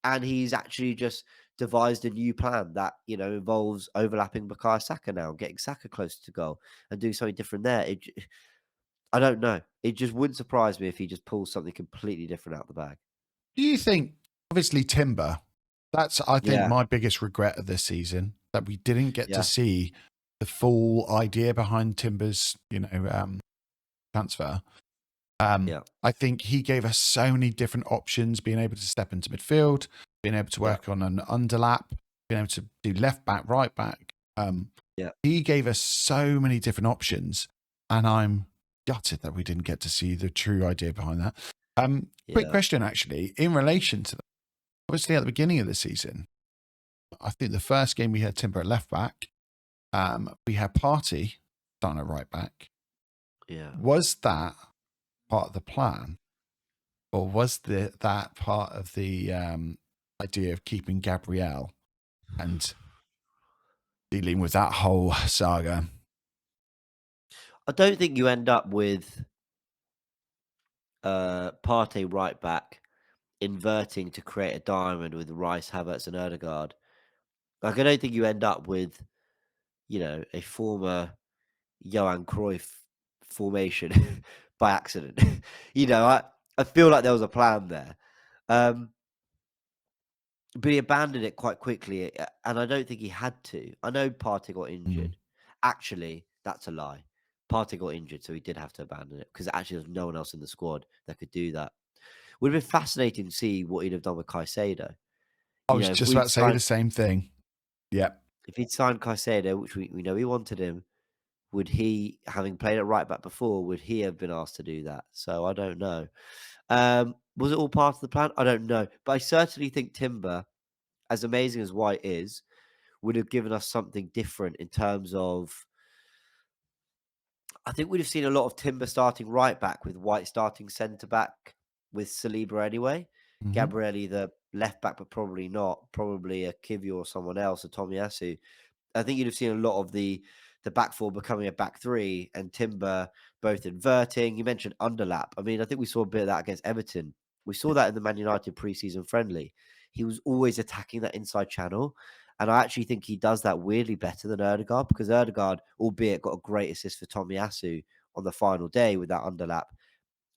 And he's actually just devised a new plan that, involves overlapping Bukayo Saka now, getting Saka closer to goal and doing something different there. I don't know. It just wouldn't surprise me if he just pulls something completely different out the bag. Do you think, obviously, Timber, that's, I think, Yeah, my biggest regret of this season, that we didn't get to yeah, see the full idea behind Timber's, transfer. yeah, I think he gave us so many different options, being able to step into midfield, being able to yeah, work on an underlap, being able to do left back, right back. yeah, He gave us so many different options, and I'm gutted that we didn't get to see the true idea behind that. Quick yeah. question, actually, in relation to that. Obviously, at the beginning of the season, I think the first game we had Timber at left back. We had Partey starting at right back. Yeah. Was that part of the plan, or was that part of the idea of keeping Gabrielle and dealing with that whole saga? I don't think you end up with Partey right back inverting to create a diamond with Rice, Havertz, and Erdegaard. Like, I don't think you end up with, a former Johan Cruyff formation by accident. I feel like there was a plan there. But he abandoned it quite quickly, and I don't think he had to. I know Partey got Mm. injured. Actually, that's a lie. Partey got injured, so he did have to abandon it because actually there's no one else in the squad that could do that. Would have been fascinating to see what he'd have done with Caicedo. I was If just about we'd to say signed the same thing. Yep. if he'd signed Caicedo, which we know he wanted him, would he, having played at right back before, would he have been asked to do that? So I don't know. Was it all part of the plan? I don't know. But I certainly think Timber, as amazing as White is, would have given us something different in terms of. I think we'd have seen a lot of Timber starting right back with White starting centre back with Saliba anyway. Mm-hmm. Gabrielli the left back, but probably not. Probably a Kivio or someone else, a Tomiyasu. I think you'd have seen a lot of the back four becoming a back three and Timber both inverting. You mentioned underlap. I mean, I think we saw a bit of that against Everton. We saw that in the Man United preseason friendly. He was always attacking that inside channel. And I actually think he does that weirdly better than Erdegaard because Erdegaard, albeit got a great assist for Tomiyasu on the final day with that underlap.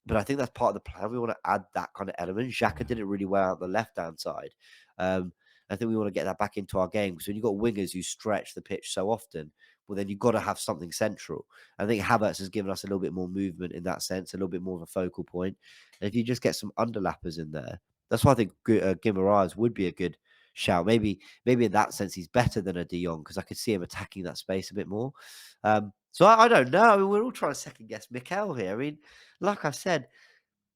But I think that's part of the plan. We want to add that kind of element. Xhaka did it really well on the left-hand side. I think we want to get that back into our game because when you've got wingers who stretch the pitch so often, well, then you've got to have something central. I think Havertz has given us a little bit more movement in that sense, a little bit more of a focal point. And if you just get some underlappers in there, that's why I think Guimaraes would be a good shout. Maybe in that sense, he's better than a De Jong because I could see him attacking that space a bit more. So I don't know. I mean, we're all trying to second guess Mikel here. I mean, like I said,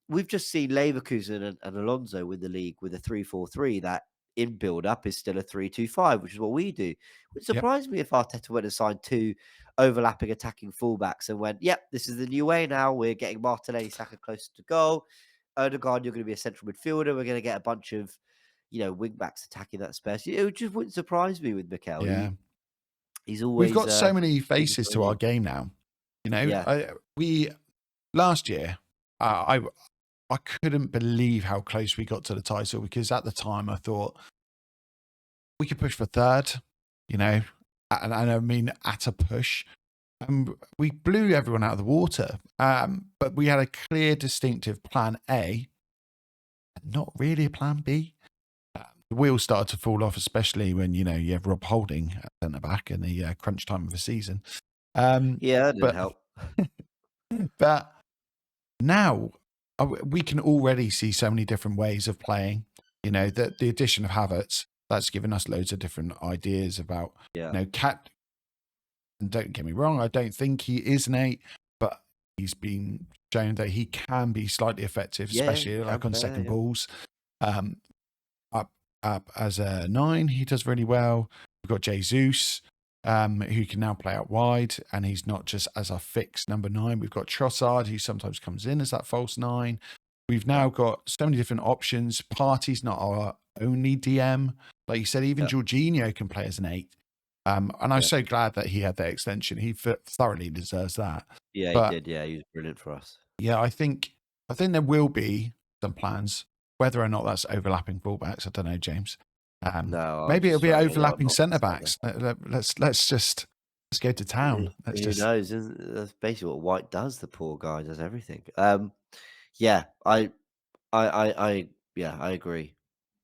we've just seen Leverkusen and Alonso win the league with a 3-4-3 that in build-up is still a 3-2-5, which is what we do. It would Yep. surprise me if Arteta went and signed two overlapping attacking fullbacks and went, yep, this is the new way now. We're getting Martinelli, Saka closer to goal. Odegaard, you're going to be a central midfielder. We're going to get a bunch of, wing-backs attacking that space. It just wouldn't surprise me with Mikel. Yeah. He's We've always got so many gives us faces what to we our need. game now. Yeah. We last year, I couldn't believe how close we got to the title because at the time I thought we could push for third, and I mean at a push. We blew everyone out of the water, but we had a clear, distinctive plan A, and not really a plan B. the wheels started to fall off, especially when you have Rob Holding at centre back in the crunch time of the season. Yeah, that didn't But help. but now we can already see so many different ways of playing. That the addition of Havertz, that's given us loads of different ideas about Yeah. Cat. And don't get me wrong, I don't think he is an 8, but he's been shown that he can be slightly effective, Yeah, especially can like on play there, second yeah. balls. Up as a 9, he does really well. We've got Jesus, who can now play out wide, and he's not just as our fixed number 9. We've got Trossard, who sometimes comes in as that false 9. We've now got so many different options. Partey's not our only DM. Like you said, even Yeah. Jorginho can play as an 8. And I'm Yeah. so glad that he had that extension. He thoroughly deserves that. Yeah, he But did. Yeah, he was brilliant for us. yeah, I think there will be some plans. Whether or not that's overlapping fullbacks, I don't know, James. No, I'm Maybe it'll just be throwing it out, overlapping not centre saying backs. Let's go to town. Let's who just knows? That's basically what White does. The poor guy does everything. Yeah, yeah, I agree.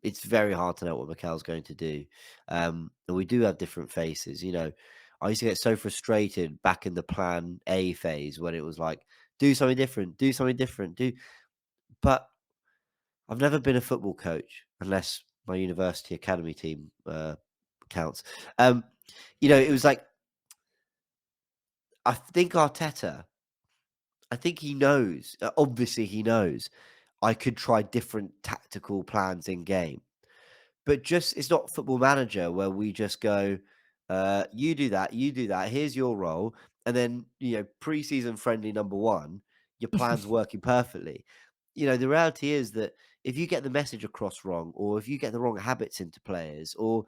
It's very hard to know what Mikel's going to do. And we do have different faces. I used to get so frustrated back in the Plan A phase when it was like, do something different, do something different, do. But I've never been a football coach unless my university academy team counts. It was like I think Arteta. I think he knows. Obviously, he knows I could try different tactical plans in game. But just it's not Football Manager where we just go, you do that, you do that. Here's your role, and then preseason friendly number one, your plan's working perfectly. The reality is that if you get the message across wrong, or if you get the wrong habits into players, or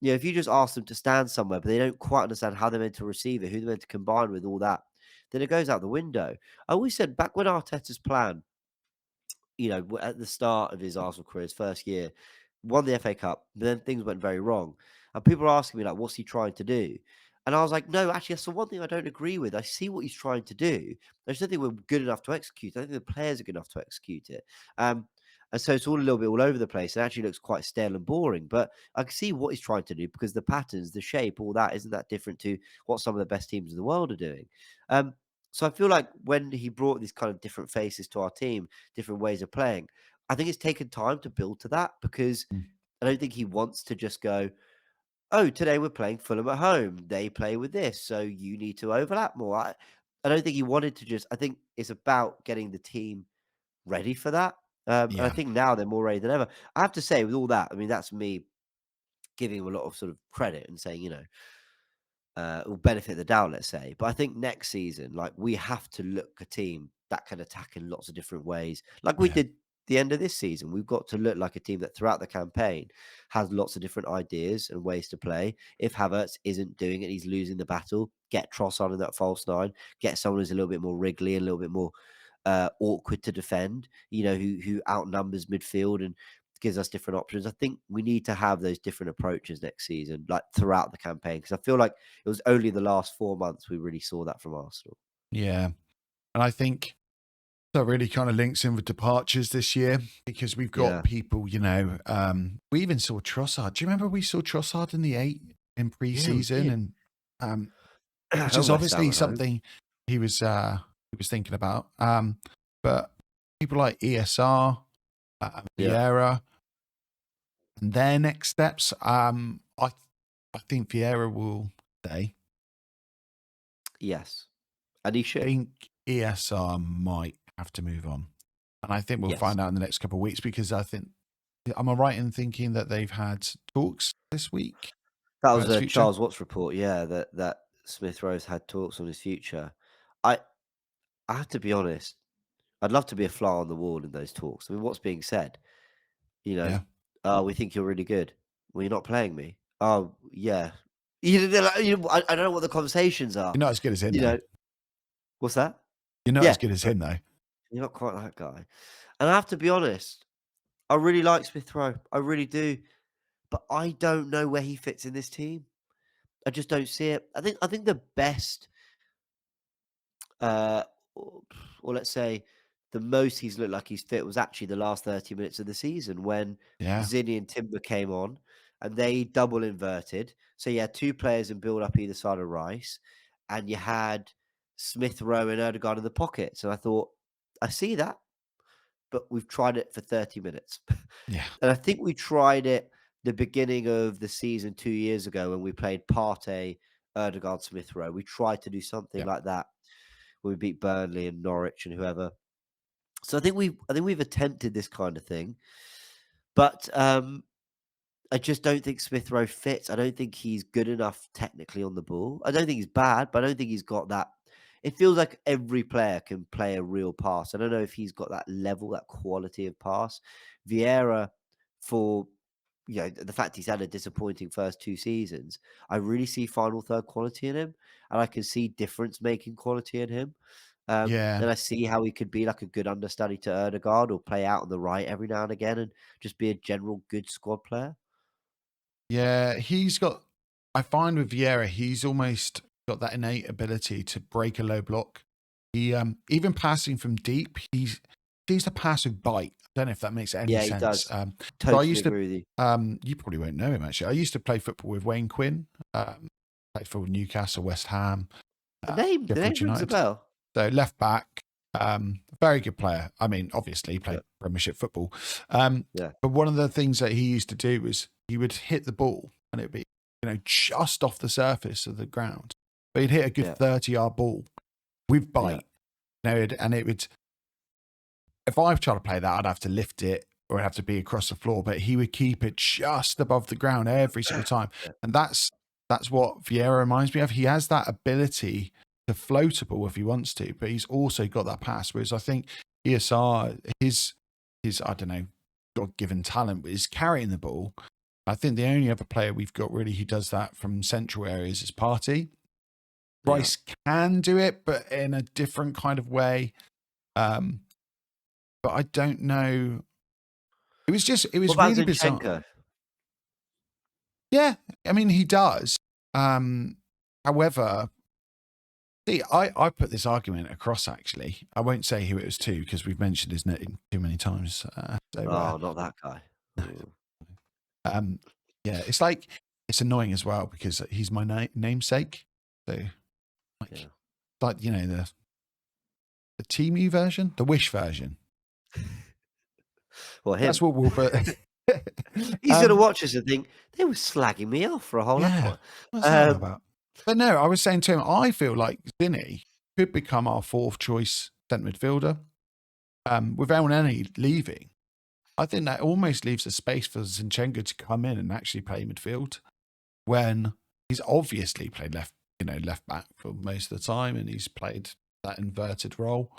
if you just ask them to stand somewhere, but they don't quite understand how they're meant to receive it, who they're meant to combine with, all that, then it goes out the window. I always said back when Arteta's plan at the start of his Arsenal career, his first year, won the FA Cup, but then things went very wrong. And people are asking me, like, what's he trying to do? And I was like, no, actually, that's the one thing I don't agree with. I see what he's trying to do. I just don't think we're good enough to execute. I don't think the players are good enough to execute it. And so it's all a little bit all over the place. It actually looks quite stale and boring. But I can see what he's trying to do because the patterns, the shape, all that isn't that different to what some of the best teams in the world are doing. So I feel like when he brought these kind of different faces to our team, different ways of playing, I think it's taken time to build to that because I don't think he wants to just go, oh, today we're playing Fulham at home. They play with this, so you need to overlap more. I don't think he wanted to just. I think it's about getting the team ready for that. And I yeah, think now they're more ready than ever. I have to say, with all that, I mean, that's me giving him a lot of sort of credit and saying, will benefit the doubt, let's say. But I think next season, like we have to look a team that can attack in lots of different ways, like we yeah, did the end of this season. We've got to look like a team that throughout the campaign has lots of different ideas and ways to play. If Havertz isn't doing it, he's losing the battle. Get Trossard in that false 9. Get someone who's a little bit more wriggly, and a little bit more awkward to defend. Who outnumbers midfield and gives us different options. I think we need to have those different approaches next season, like throughout the campaign, because I feel like it was only the last 4 months we really saw that from Arsenal. yeah. And I think that really kind of links in with departures this year because we've got Yeah. people, we even saw Trossard. Do you remember we saw Trossard in the 8 in Yeah, we pre-season? did. And which And is West Ham obviously at home. something he was thinking about. But people like ESR, Yeah. Vieira, and their next steps, I think Vieira will stay. Yes. And he I should. think ESR might have to move on. And I think we'll Yes. find out in the next couple of weeks because am I right in thinking that they've had talks this week That about was his a future? Charles Watts report, yeah, that Smith Rowe's had talks on his future. I I have to be honest, I'd love to be a fly on the wall in those talks. I mean, what's being said? You know, Yeah. "Oh, we think you're really good." "Well, you're not playing me." "Oh, yeah." They're like, I don't know what the conversations are. You're not as good as him, You though. know What's that? You're not as Yeah, good as him, though. you're not quite that guy. And I have to be honest, I really like Smith Rowe. I really do. But I don't know where he fits in this team. I just don't see it. I think the best, uh, or or let's say the most he's looked like he's fit was actually the last 30 minutes of the season when Yeah. Zinni and Timber came on and they double inverted. So you had two players in build up either side of Rice, and you had Smith Rowe and Erdegaard in the pockets. And I thought, I see that, but we've tried it for 30 minutes. Yeah. And I think we tried it the beginning of the season 2 years ago when we played Partey, Erdegaard, Smith Rowe. We tried to do something Yeah. like that when we beat Burnley and Norwich and whoever. So I think we've attempted this kind of thing, but I just don't think Smith Rowe fits. I don't think he's good enough technically on the ball. I don't think he's bad, but I don't think he's got that. It feels like every player can play a real pass. I don't know if he's got that level, that quality of pass. Vieira, for the fact he's had a disappointing first 2 seasons, I really see final third quality in him, and I can see difference making quality in him. Yeah. And I see how he could be like a good understudy to Erdegaard or play out on the right every now and again and just be a general good squad player. Yeah, I find with Vieira, he's almost got that innate ability to break a low block. He, even passing from deep, he's a pass with bite. I don't know if that makes any Yeah, he sense. does. So I Totally used to, agree with you. you probably won't know him actually. I used to play football with Wayne Quinn, played for Newcastle, West Ham, The name Sheffield rings a United. bell. So left back, very good player. I mean, obviously he played Yeah, Premiership football. yeah, But one of the things that he used to do was he would hit the ball and it'd be, just off the surface of the ground. But he'd hit a good yeah, 30-yard ball with yeah, bite. And it would, if I tried to play that, I'd have to lift it or it'd have to be across the floor. But he would keep it just above the ground every single time. yeah, And that's what Vieira reminds me of. He has that ability to float a ball if he wants to, but he's also got that pass. Whereas I think ESR, his I don't know, God-given talent is carrying the ball. I think the only other player we've got really who does that from central areas is Partey. yeah. Rice can do it, but in a different kind of way. But I don't know. It What was about really bizarre. Zinchenko? Yeah, I mean, he does. However, see, I put this argument across, actually. I won't say who it was to because we've mentioned his name too many times. Oh, not that guy. No. Ooh, Yeah, it's annoying as well because he's my namesake. So, yeah. the Temu version, the Wish version. Well, him. That's what we'll put. He's gonna watch us and think they were slagging me off for a whole Yeah, hour. what's that all about? But no, I was saying to him, I feel like Zinni could become our fourth choice centre midfielder. With Elneny leaving, I think that almost leaves a space for Zinchenko to come in and actually play midfield when he's obviously played left back for most of the time and he's played that inverted role.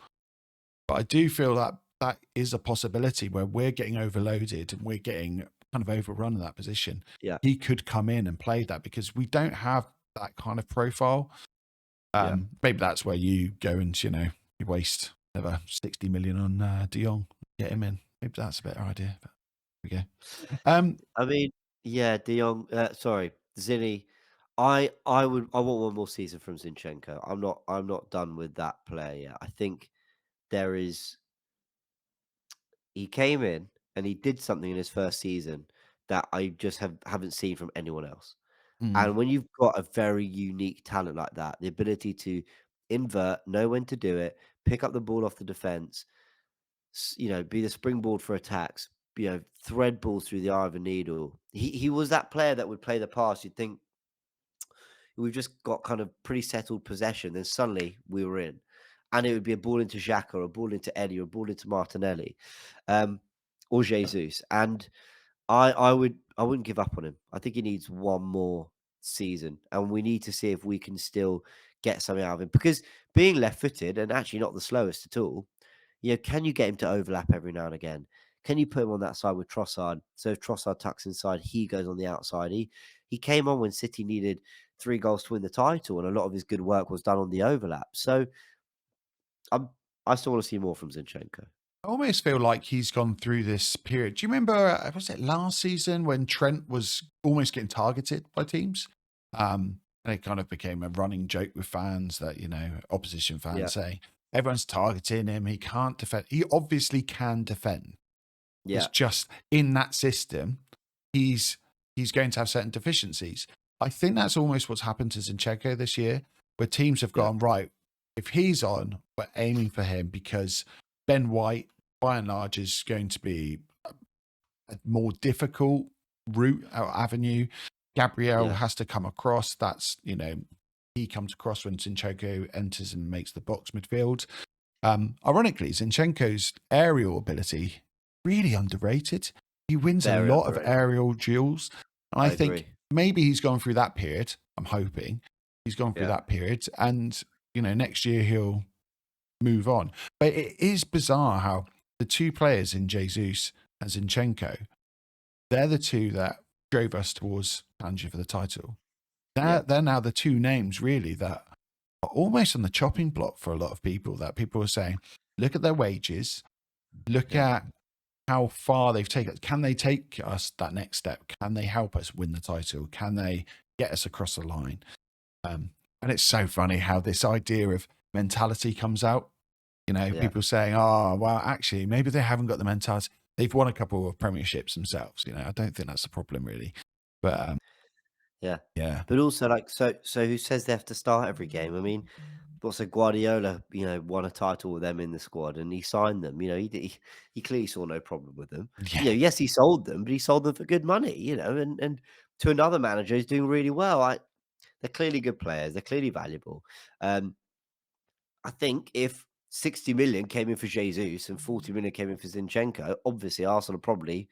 But I do feel that is a possibility where we're getting overloaded and we're getting kind of overrun in that position. Yeah, He could come in and play that because we don't have that kind of profile. yeah. Maybe that's where you go and, you waste another 60 million on De Jong, get him in. Maybe that's a better idea. But there we go. I mean, yeah, De Jong. Sorry, Zinni. I want one more season from Zinchenko. I'm not done with that player yet. I think there is. He came in and he did something in his first season that I just haven't seen from anyone else. Mm, And when you've got a very unique talent like that, the ability to invert, know when to do it, pick up the ball off the defense, be the springboard for attacks, thread balls through the eye of a needle. He was that player that would play the pass. You'd think we've just got kind of pretty settled possession, then suddenly we were in. And it would be a ball into Xhaka or a ball into Eddie or a ball into Martinelli, or Jesus. And I wouldn't give up on him. I think he needs one more season, and we need to see if we can still get something out of him. Because being left-footed and actually not the slowest at all, can you get him to overlap every now and again? Can you put him on that side with Trossard? So if Trossard tucks inside, he goes on the outside. He came on when City needed 3 goals to win the title, and a lot of his good work was done on the overlap. So I still want to see more from Zinchenko. I almost feel like he's gone through this period. Do you remember, was it last season when Trent was almost getting targeted by teams? And it kind of became a running joke with fans that, opposition Yeah, fans say, everyone's targeting him. He can't defend. He obviously can defend. It's Yeah, just in that system, he's going to have certain deficiencies. I think that's almost what's happened to Zinchenko this year, where teams have yeah, gone, right, if he's on, we're aiming for him because Ben White, by and large, is going to be a more difficult route or avenue. Gabriel yeah, has to come across. That's, he comes across when Zinchenko enters and makes the box midfield. Ironically, Zinchenko's aerial ability really underrated. He wins a very lot of underrated. aerial duels. And I I think agree. maybe he's gone through that period. I'm hoping he's gone through Yeah, that period. And, next year he'll move on. But it is bizarre how the two players in Jesus and Zinchenko, they're the two that drove us towards challenging for the title. yeah, They're now the two names really that are almost on the chopping block for a lot of people, that people are saying, look at their wages, look yeah, at how far they've taken it. Can they take us that next step? Can they help us win the title? Can they get us across the line? And it's so funny how this idea of mentality comes out. yeah, People saying, oh, well, actually, maybe they haven't got the mentality. They've won a couple of premierships themselves. I don't think that's the problem really. But yeah. yeah, But also, like, so who says they have to start every game? I mean, what's a Guardiola? Won a title with them in the squad, and he signed them. He clearly saw no problem with them. yeah, Yes, he sold them, but he sold them for good money. And to another manager who's doing really well. They're clearly good players. They're clearly valuable. Um, I think if 60 million came in for Jesus and 40 million came in for Zinchenko, obviously Arsenal are probably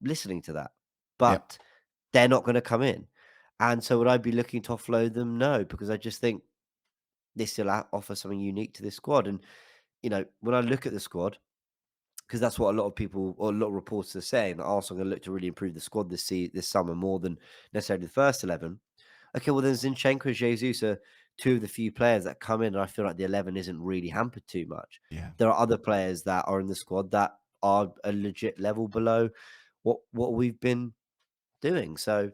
listening to that, yeah, but they're not going to come in. And so would I be looking to offload them? No, because I just think they still offer something unique to this squad. And, when I look at the squad, because that's what a lot of people or a lot of reporters are saying, that Arsenal are going to look to really improve the squad this summer more than necessarily the first 11. Okay, well, then Zinchenko and Jesus are two of the few players that come in, and I feel like the 11 isn't really hampered too much. yeah. There are other players that are in the squad that are a legit level below what we've been doing. So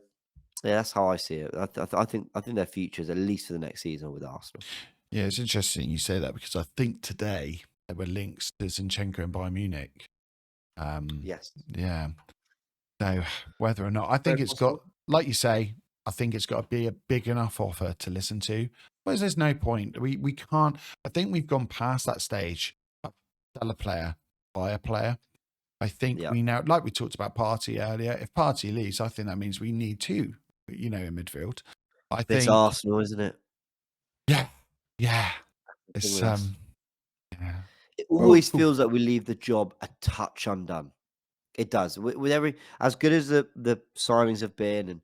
yeah, that's how I see it. I think their future is at least for the next season with Arsenal. Yeah, it's interesting you say that because I think today there were links to Zinchenko and Bayern Munich. Yes, Yeah. So whether or not, I very think it's got, possible. like you say, I think it's got to be a big enough offer to listen to. Whereas there's no point. We can't. I think we've gone past that stage of sell a player, buy a player. I think Yeah, we now, like we talked about Party earlier. If Party leaves, I think that means we need two, in midfield. I but it's think, Arsenal, isn't it? yeah, yeah. The thing It's with us, yeah. it Well, always feels like we leave the job a touch undone. It does with every as good as the signings have been and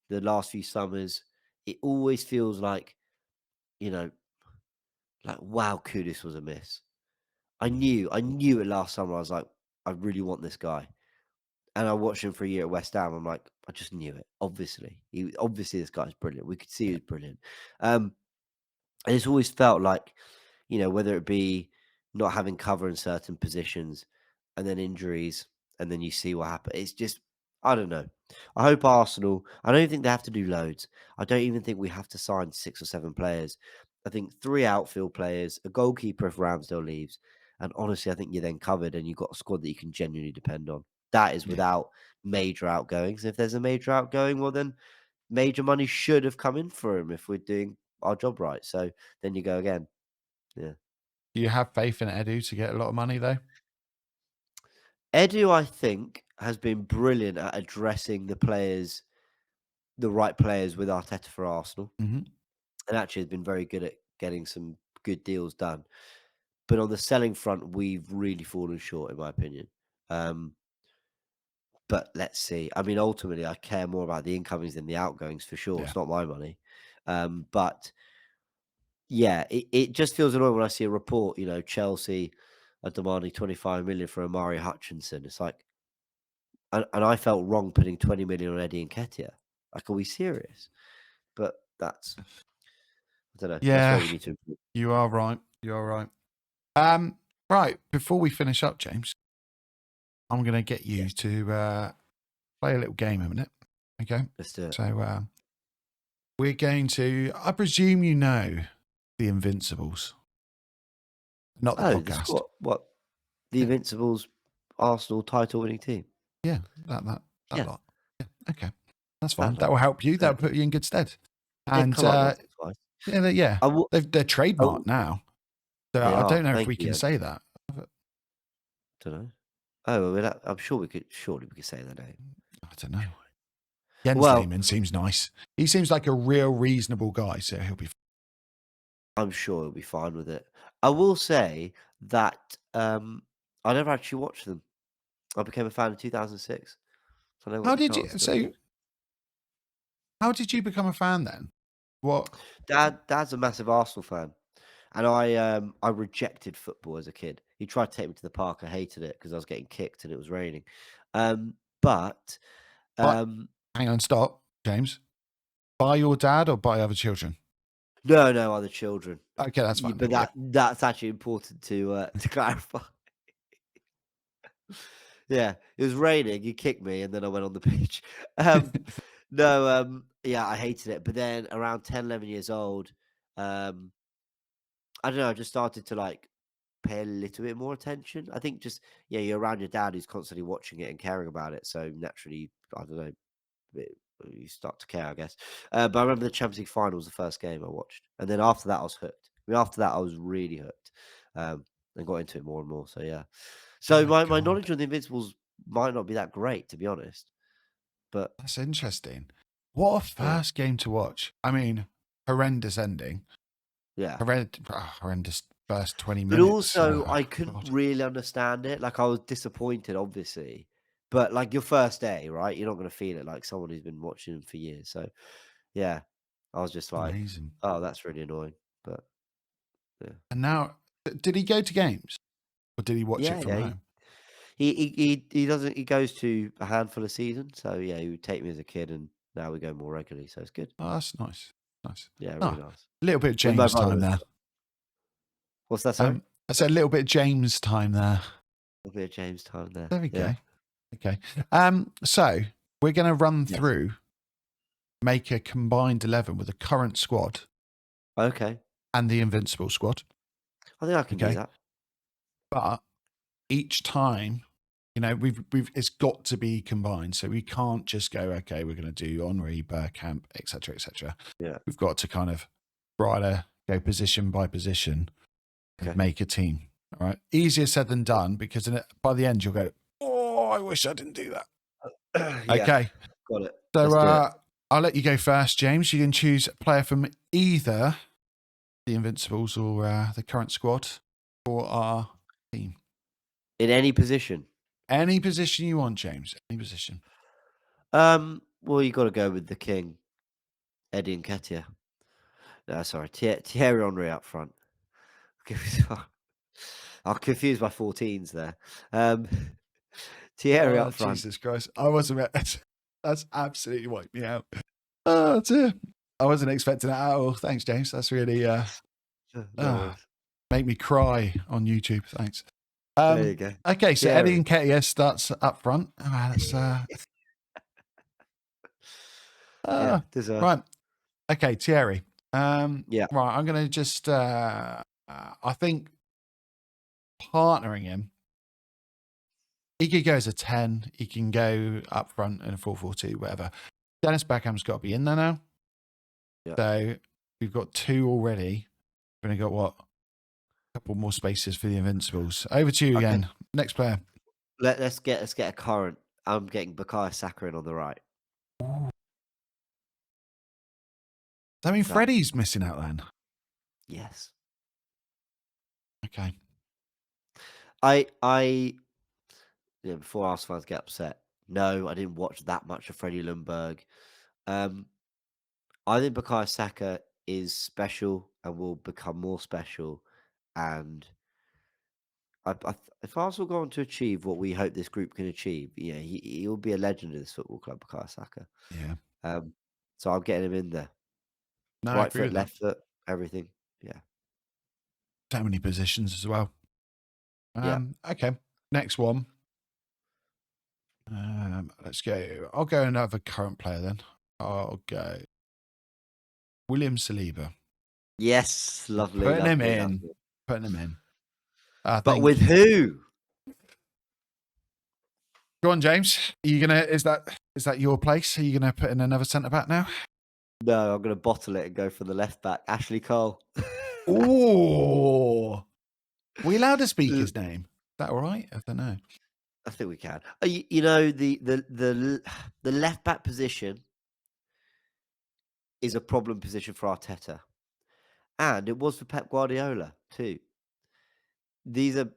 the last few summers. It always feels you know, like wow, Kudus was a miss. I knew it last summer. I was like, I really want this guy, and I watched him for a year at West Ham. I'm like, I just knew it. Obviously this guy's brilliant. We could see he yeah, was brilliant. And it's always felt like, whether it be not having cover in certain positions and then injuries, and then you see what happens. It's just, I don't know. I hope Arsenal, I don't think they have to do loads. I don't even think we have to sign 6 or 7 players. I think 3 outfield players, a goalkeeper if Ramsdale leaves. And honestly, I think you're then covered and you've got a squad that you can genuinely depend on. That is yeah. without major outgoings. If there's a major outgoing, well, then major money should have come in for him if we're doing our job right. So then you go again. Yeah. Do you have faith in Edu to get a lot of money though? Edu, I think, has been brilliant at addressing the right players with Arteta for Arsenal, Hmm. and actually has been very good at getting some good deals done. But on the selling front, we've really fallen short, in my opinion. Um, but let's see. I mean, ultimately, I care more about the incomings than the outgoings for sure. Yeah, It's not my money. But yeah, it just feels annoying when I see a report, Chelsea are demanding 25 million for Amari Hutchinson. It's like, and I felt wrong putting 20 million on Eddie Nketiah. Like, are we serious? But I don't know. That's where yeah. we need to improve. You are right. You are right. Um, right. Before we finish up, James, I'm going to get you Yes, to play a little game in a minute. Okay. let's do it. So we're going to. I presume you know the Invincibles. not the Oh, the podcast. squad. What? The Yeah, Invincibles Arsenal title winning team. yeah, that Yeah, lot. Yeah, okay, that's fine. that That lot. will help you. That will Exactly. put you in good stead. They've And come up once or twice. yeah, yeah, I will. they're I trademarked will now. So they I are. don't know if Thank we you, can say that. don't know. Oh, well, I'm sure we could. Surely we could say their name. I don't know. Jens Well, Lehmann seems nice. He seems like a real reasonable guy, so he'll be. I'm sure he'll be fine with it. I will say that I never actually watched them. I became a fan in 2006, so I never got How the did you? chance to So watch. how did you become a fan then? What? Dad's a massive Arsenal fan, and I rejected football as a kid. He tried to take me to the park. I hated it because I was getting kicked and it was raining. But But um, hang on, stop, James. By your dad or by other children? no, other children. Okay, that's Yeah, fine. but Yeah. that's actually important to to clarify. Yeah, it was raining. He kicked me, and then I went on the pitch. Um, no, yeah, I hated it. But then around 10, 11 years old, um, I don't know. I just started to like pay a little bit more attention. I think just yeah, you're around your dad who's constantly watching it and caring about it. So naturally, I don't know, it- you start to care, I guess. But I remember the Champions League final was the first game I watched, and then after that, I was hooked. I mean, after that, I was really hooked, and got into it more and more. So yeah, Oh so my my god, knowledge of the Invincibles might not be that great, to be honest. But that's interesting. What a yeah, first game to watch. I mean, horrendous ending. yeah. Horrendous first 20 But minutes. also, Oh I couldn't god. really understand it. Like, I was disappointed, obviously. But like your first day, right? You're not going to feel it like someone who's been watching for years. So yeah, I was just like, Amazing. oh, that's really annoying. But yeah, And now, did he go to games or did he watch it yeah, from yeah. home? He doesn't. He goes to a handful of seasons. So yeah, he would take me as a kid, and now we go more regularly. So it's good. Oh, that's nice. Nice. Yeah, really Ah, nice. a little bit of With my James brother time as there. well. What's that? Sorry, I said a little bit of James time there. a bit of James time there. There we Yeah. go. Okay. So we're going to run Yes. through, make a combined 11 with the current squad Okay. and the invincible squad. I think I can do Okay. that. But each time, we've it's got to be combined. So we can't just go, okay, we're going to do Henri, Bergkamp, etc., etc. Yeah. We've got to kind of try to go position by position and Okay. make a team. All right. Easier said than done because by the end you'll go, oh, I wish I didn't do that. Yeah. Okay. Got it. So Let's do it. I'll let you go first, James. You can choose a player from either the Invincibles or the current squad for our team. In any position. Any position you want, James. Any position. Well, you got to go with the king, Eddie Nketiah. No, sorry, Thierry Henry up front. I'll confuse my 14s there. Um, Thierry Oh, up front. Jesus Christ. I wasn't. That's absolutely wiped me out. Oh, dear. I wasn't expecting that at all. Thanks, James. That's really No worries. make me cry on YouTube. Thanks. There you go. Okay, so Eddie Thierry. Nketiah starts up front. That's Yeah, deserved. right. Okay, Thierry. Yeah. Right, I'm going to just, I think partnering him, he could go as a 10. He can go up front in a 4-4-2, whatever. Dennis Beckham's got to be in there now. Yeah. So we've got 2 already. We've only got, what, a couple more spaces for the Invincibles. Over to you Okay. again. Next player. Let's get a current. I'm getting Bukayo Saka in on the right. Ooh. Does that mean Freddie's missing out then? Yes. Okay. Before Arsenal fans get upset, no, I didn't watch that much of Freddie Ljungberg. I think Bukayo Saka is special and will become more special. And if Arsenal go on to achieve what we hope this group can achieve, yeah, he'll be a legend of this football club, Bukayo Saka. Yeah. So I'm getting him in there. No, I Right agree foot, with that. left foot, everything. Yeah. So many positions as well. Yeah. Okay. Next one. Let's go. I'll go another current player then. I'll go William Saliba. Yes. Lovely, Putting him lovely, in. lovely. Putting him in. I But with think. who? Go on, James. Are you gonna? Is that your place? Are you gonna put in another centre back now? No, I'm going to bottle it and go for the left back, Ashley Cole. Oh, are we allowed to speak L- his name? Is that all right? I don't know. I think we can. You know, the left back position is a problem position for Arteta, and it was for Pep Guardiola too. These are,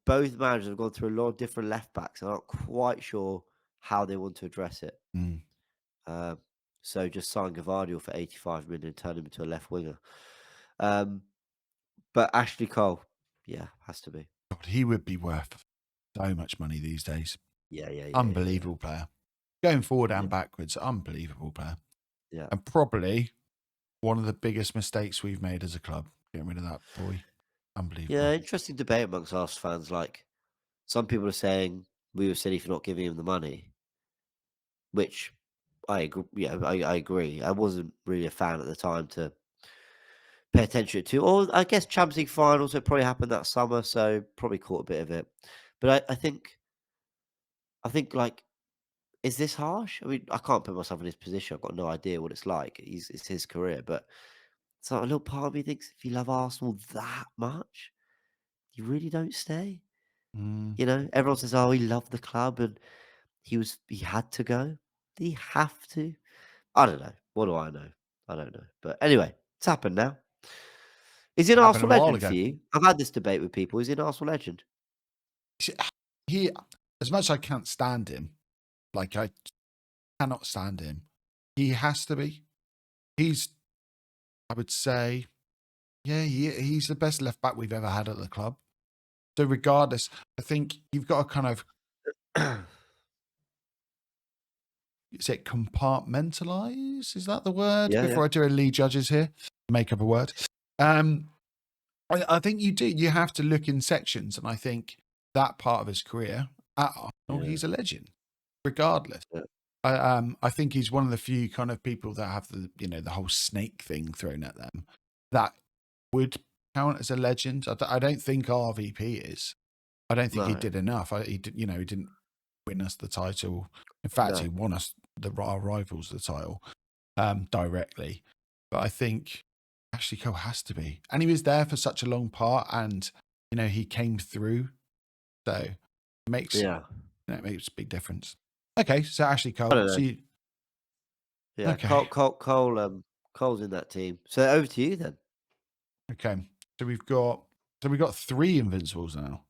both managers have gone through a lot of different left backs, and I'm not quite sure how they want to address it. Mm. Um, so just sign Gavardio for 85 million and turn him into a left winger. But Ashley Cole, yeah, has to be. God, he would be worth so much money these days. Yeah. Unbelievable player. Going forward Yeah, and backwards, unbelievable player. yeah. And probably one of the biggest mistakes we've made as a club, getting rid of that boy. Yeah, Unbelievable. interesting debate amongst Arsenal fans. Like, some people are saying we were silly for not giving him the money, which I agree. Yeah, I agree. I wasn't really a fan at the time to pay attention to. Or I guess Champions League finals, it probably happened that summer, so probably caught a bit of it. But I think like, is this harsh? I mean, I can't put myself in his position. I've got no idea what it's like. It's his career, but so a little part of me thinks if you love Arsenal that much, you really don't stay. Mm. Everyone says, "Oh, he loved the club and he had to go." Did he have to? I don't know. What do I know? I don't know. But anyway, it's happened now. Is he an Happened a Arsenal while legend for ago. you? I've had this debate with people. Is he an Arsenal legend? He, as much as I can't stand him, like I cannot stand him, he has to be. He's, I would say, yeah, he's the best left back we've ever had at the club. So regardless, I think you've got to kind of, is it compartmentalize? Is that the word? Yeah. Before I do a Lee Judges here, make up a word. I think you do. You have to look in sections, and I think that part of his career at Arsenal, Yeah. he's a legend, regardless. Yeah. I think he's one of the few kind of people that have the whole snake thing thrown at them that would count as a legend. I don't think RVP is. I don't think he No. did enough. He didn't win us the title. In fact, No. he won us our rivals the title directly. But I think Ashley Cole has to be, and he was there for such a long part, and he came through, so it makes Yeah. it makes a big difference. Okay, so Ashley I Cole. don't So know. you, Yeah. okay, Cole's in that team. So over to you then. okay. So we've got 3 invincibles now.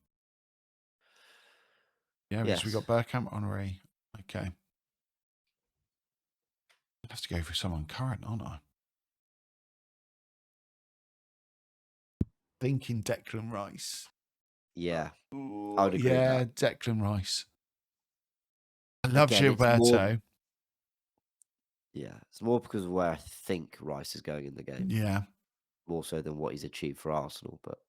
Yeah, because we Yes. got Bergkamp, Henri. Okay, I'd have to go for someone current, aren't I? Thinking Declan Rice. Yeah. I Ooh, would agree with yeah, that. Declan Rice. I love Again, it's more. Gilberto. Yeah, it's more because of where I think Rice is going in the game, Yeah. more so than what he's achieved for Arsenal. But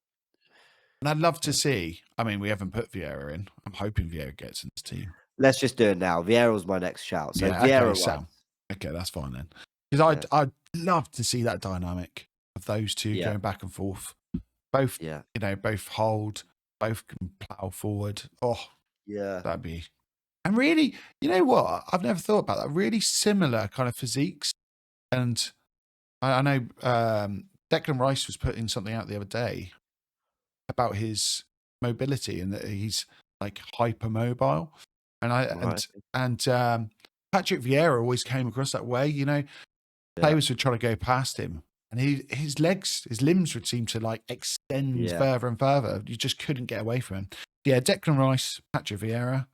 And I'd love to yeah. see, I mean, we haven't put Vieira in. I'm hoping Vieira gets in this team. Let's just do it now. Vieira's my next shout. So Yeah, okay, Vieira Rice. so. Okay, that's fine then. Because Yes. I'd love to see that dynamic of those two Yeah. going back and forth. Both, Yeah. both hold, both can plow forward. Oh, Yeah. that'd be. And really, you know what? I've never thought about that. Really similar kind of physiques. And I know Declan Rice was putting something out the other day about his mobility and that he's like hypermobile. And Right. Patrick Vieira always came across that way. Yeah. Players would try to go past him, and his limbs would seem to like extend Yeah. further and further. You just couldn't get away from him. Yeah, Declan Rice, Patrick Vieira.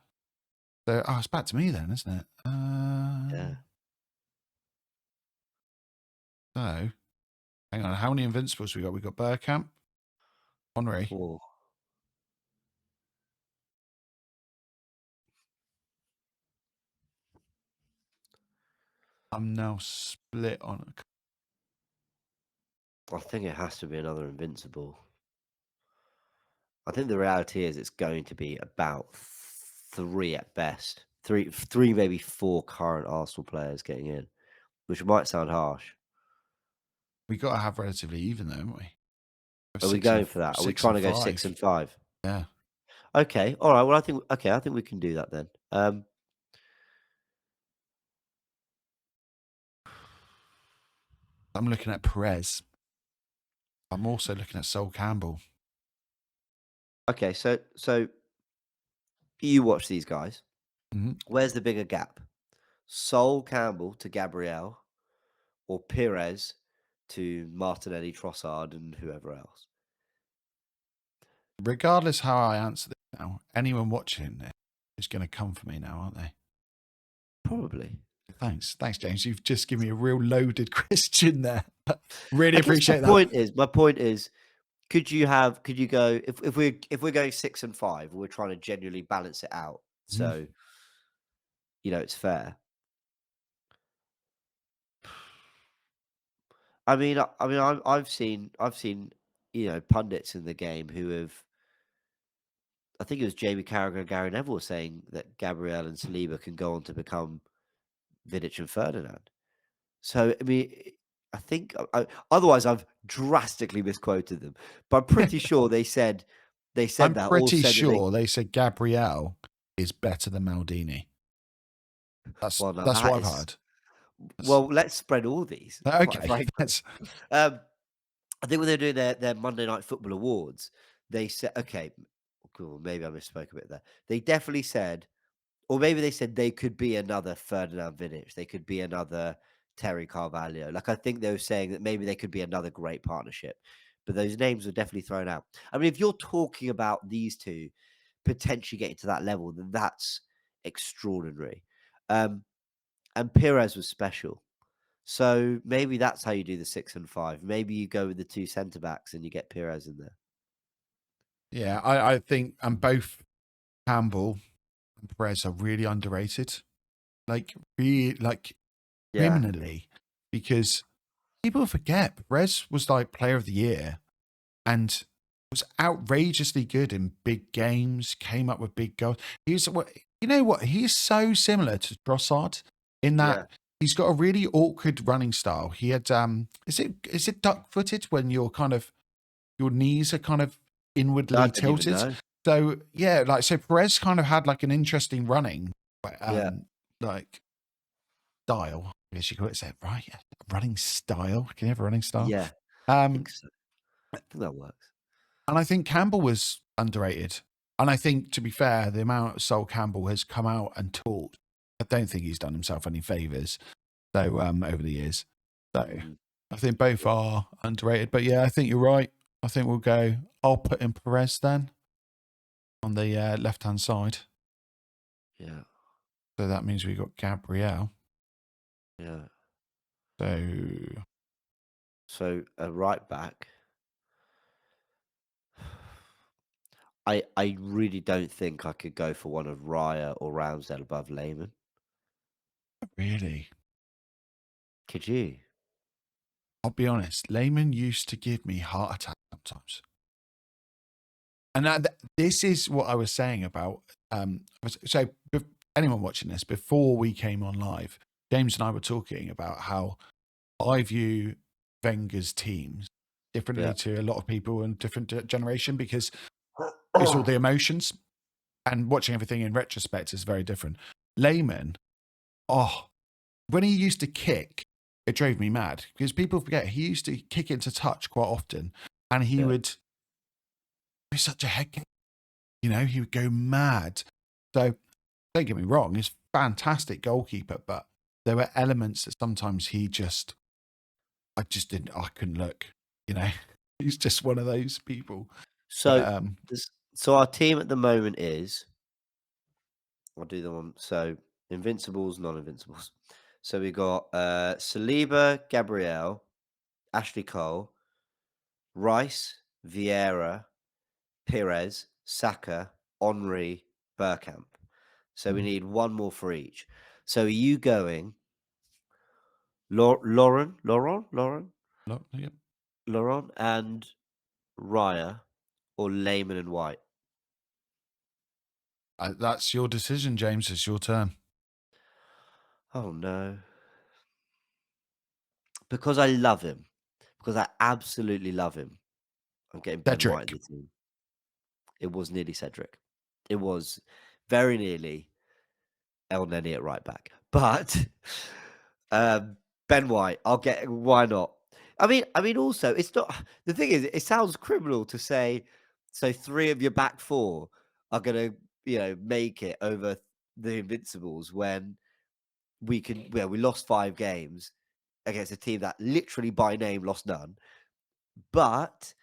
So, it's back to me then, isn't it? Yeah. So, hang on. How many invincibles we got? We got Bergkamp, Henri. 4. I'm now split on. I think it has to be another invincible. I think the reality is it's going to be about 3 at best. Three, maybe 4 current Arsenal players getting in, which might sound harsh. We got to have relatively even though, haven't we? Are we going for that? Are we Six trying and to go 6 five. and 5? Yeah. Okay, all right. Well, I think we can do that then. I'm looking at Perez. I'm also looking at Sol Campbell. Okay, so you watch these guys. Mm-hmm. Where's the bigger gap? Sol Campbell to Gabriel, or Perez to Martinelli, Trossard, and whoever else? Regardless how I answer this now, anyone watching it is going to come for me now, aren't they? Probably. Thanks, James. You've just given me a real loaded question there. Really I guess appreciate that. my point is, could you go if we're going 6 and 5, we're trying to genuinely balance it out, so it's fair. I've seen pundits in the game who have. I think it was Jamie Carragher and Gary Neville saying that Gabriel and Saliba can go on to become Vidic and Ferdinand. So I mean, I think otherwise I've drastically misquoted them, but I'm pretty sure they said I'm that, or pretty said that sure they said Gabriel is better than Maldini. well, now That's that what I've is heard. well, let's spread all these. Quite Okay, frankly. that's I think when they're doing their Monday Night Football awards, they said, okay, cool, maybe I misspoke a bit there. They definitely said, or maybe they said they could be another Ferdinand Vidic. They could be another Terry Carvalho. Like, I think they were saying that maybe they could be another great partnership. But those names were definitely thrown out. I mean, if you're talking about these two potentially getting to that level, then that's extraordinary. And Perez was special. So maybe that's how you do the 6 and 5. Maybe you go with the two centre backs and you get Perez in there. yeah. I think both Campbell and Perez are really underrated. Like Yeah, criminally, because people forget Perez was like player of the year and was outrageously good in big games, came up with big goals. He's what you know what? He's so similar to Trossard in yeah. that he's got a really awkward running style. He had is it duck footed when you're kind of your knees are kind of I inwardly don't even tilted. know. So yeah, so Perez kind of had like an interesting running Yeah, like style. I guess you could say, right? Yeah. Running style. Can you have a running style? yeah. I Um, think so. I think that works. and I think Campbell was underrated. And I think, to be fair, the amount Sol Campbell has come out and taught, I don't think he's done himself any favors. So over the years, so Mhm. I think both are underrated. But yeah, I think you're right. I think we'll go. I'll put in Perez then on the left hand side. Yeah, So that means we got Gabriel. yeah. So So a right back. I really don't think I could go for one of Raya or Ramsdale above Lehman. really, Could you? I'll be honest. Lehman used to give me heart attacks sometimes. And this is what I was saying about. So, anyone watching this, before we came on live, James and I were talking about how I view Wenger's teams differently Yeah. to a lot of people in different generation because it's all the emotions, and watching everything in retrospect is very different. Lehman, oh, when he used to kick, it drove me mad because people forget he used to kick into touch quite often, and he Yeah. would be such a head. He would go mad. So don't get me wrong, he's a fantastic goalkeeper, but there were elements that sometimes I couldn't look, you know. He's just one of those people. But So so our team at the moment is, I'll do them on, so invincibles, non-invincibles. So we got Saliba, Gabriel, Ashley Cole, Rice, Vieira, Perez, Saka, Henri, Burkamp. So we need one more for each. So are you going look, yeah. Lauren and Raya, or Lehman and White? That's your decision, James. It's your turn. Oh no. Because I love him. Because I absolutely love him. I'm getting Ben White in Cedric. the team. It was nearly Cedric. It was very nearly El Neni at right back. But Ben White, I'll get why not? I mean, also, it's not the thing is, it sounds criminal to say, so 3 of your back 4 are gonna, make it over the Invincibles when we lost 5 games against a team that literally by name lost none. But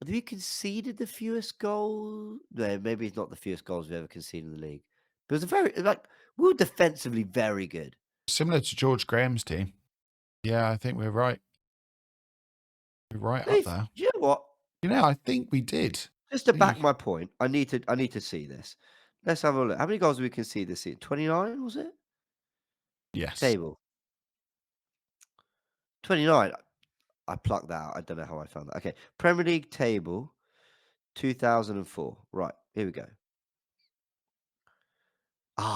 we conceded the fewest goals. No, maybe it's not the fewest goals we've ever conceded in the league. But it was a very we were defensively very good. Similar to George Graham's team. Yeah, I think we're right. We're right up there. Do you know what? I think we did. Just to back my point, I need to see this. Let's have a look. How many goals did we concede this season? 29, was it? Yes. Table. 29. I plucked that out. I don't know how I found that. Okay. Premier League table 2004. Right. Here we go.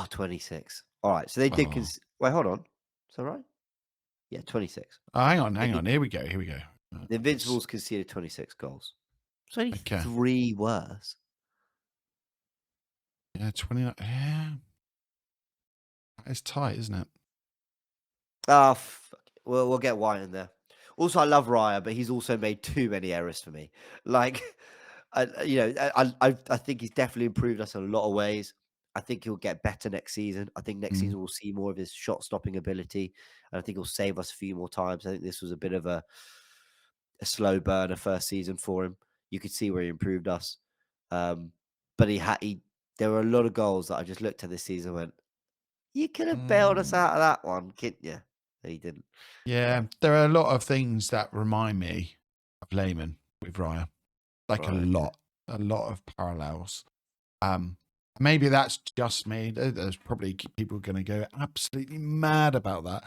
26. All right. So they did Oh. wait, hold on. Is that right? Yeah, 26. Hang on. Here we go. The Invincibles conceded 26 goals. It's only Okay. 3 worse. Yeah, 29. Yeah. It's tight, isn't it? Fuck it. We'll get White in there. Also, I love Raya, but he's also made too many errors for me. Like, I think he's definitely improved us in a lot of ways. I think he'll get better next season. I think next season we'll see more of his shot stopping ability, and I think he'll save us a few more times. I think this was a bit of a slow burner first season for him. You could see where he improved us, but there were a lot of goals that I just looked at this season and went, "You could have bailed us out of that one, couldn't you?" And he didn't. Yeah, there are a lot of things that remind me of Lehman with Raya. Like Right, okay. a lot of parallels. Maybe that's just me. There's probably people going to go absolutely mad about that.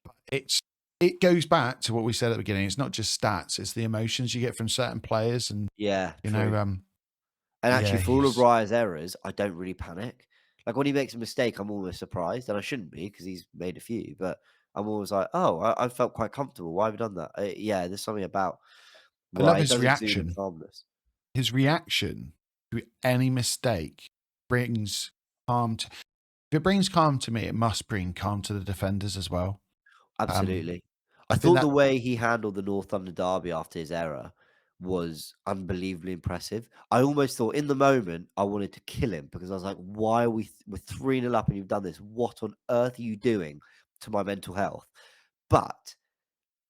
But it goes back to what we said at the beginning. It's not just stats; it's the emotions you get from certain players, and Yeah, you true. know, And yeah, actually, for all of Raya's errors, I don't really panic. Like when he makes a mistake, I'm almost surprised, and I shouldn't be because he's made a few. But I'm always like, "Oh, I felt quite comfortable. Why have you done that?" Yeah, there's something about I love Raya. It his does exude a reaction. calmness. His reaction to any mistake brings calm. If it brings calm to me, it must bring calm to the defenders as well. Absolutely. I I think thought the that way he handled the North London derby after his error was unbelievably impressive. I almost thought in the moment I wanted to kill him because I was like, "Why are we're 3-0 up and you've done this? What on earth are you doing to my mental health?" But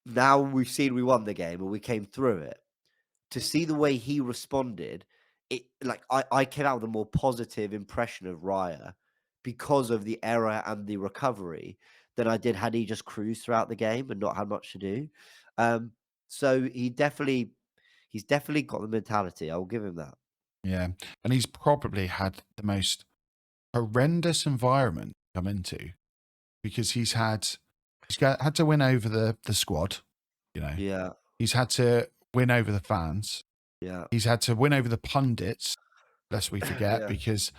now we've seen we won the game and we came through it. To see the way he responded, I came out with a more positive impression of Raya because of the error and the recovery than I did had he just cruised throughout the game and not had much to do. Um, so he's definitely got the mentality. I will give him that. yeah, and he's probably had the most horrendous environment to come into because had to win over the squad. Yeah, He's had to win over the fans. yeah, He's had to win over the pundits, lest we forget, yeah, because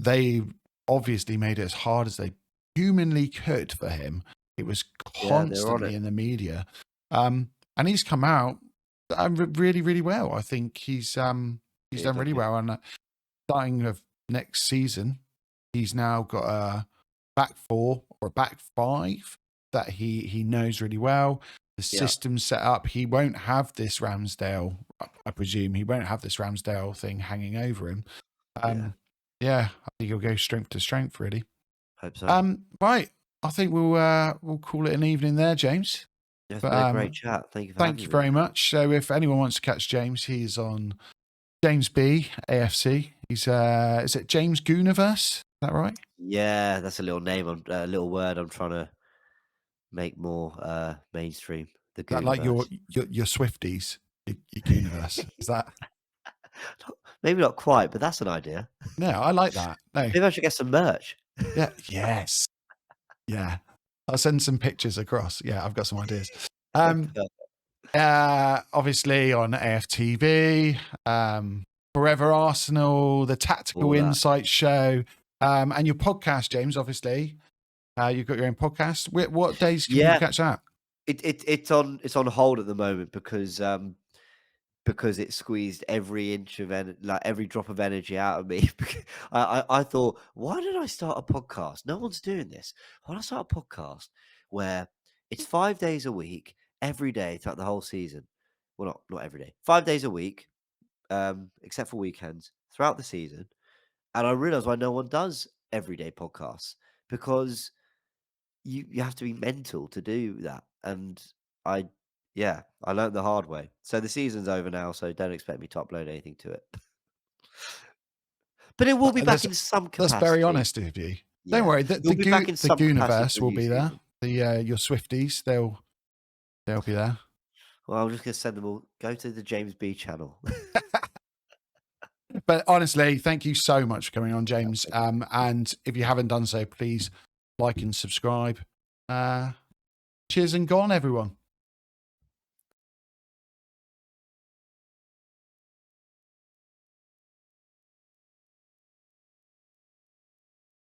they obviously made it as hard as they humanly could for him. It was yeah. They're on constantly it. in the media. And he's come out really, really well. I think he's done He's really looking. well. And starting of next season, he's now got a back 4 or a back 5 that he knows really well. The Yeah, system's set up. He won't have this Ramsdale, I presume. He won't have this Ramsdale thing hanging over him. yeah. Yeah, I think he'll go strength to strength, really. Hope so. Right. I think we'll call it an evening there, James. Yeah, it's But been a great chat. Thank you for thank you having me. very much. So if anyone wants to catch James, he's on James B AFC. He's is it James Gooniverse? Is that right? Yeah, that's a little name. A little word. I'm trying to make more mainstream. The That like your Gooniverse. your Swifties, your Gooniverse. Is that? Maybe not quite, but that's an idea. No, I like that. No, Maybe I should get some merch. yeah, yes, yeah. I'll send some pictures across. Yeah, I've got some ideas. Um, obviously on AFTV, Forever Arsenal, the Tactical All that. Insight Show, and your podcast, James. Obviously, you've got your own podcast. What days can people Yeah, catch that? it's on hold at the moment because because it squeezed every inch of like every drop of energy out of me. I thought, why did I start a podcast? No one's doing this. Why don't I start a podcast where it's 5 days a week, every day throughout the whole season? Well, not every day, 5 days a week, except for weekends throughout the season. And I realized why no one does everyday podcasts, because you have to be mental to do that. And I yeah, I learned the hard way. So the season's over now, so don't expect me to upload anything to it. But it will be back That's in some that's very capacity. honest of you. Don't Yeah. worry, It'll be back in the some capacity Gooniverse for the will new be there. season. The your Swifties, they'll be there. Well, I'm just gonna send them all go to the James B channel. But honestly, thank you so much for coming on, James. And if you haven't done so, please like and subscribe. Cheers and go on, everyone.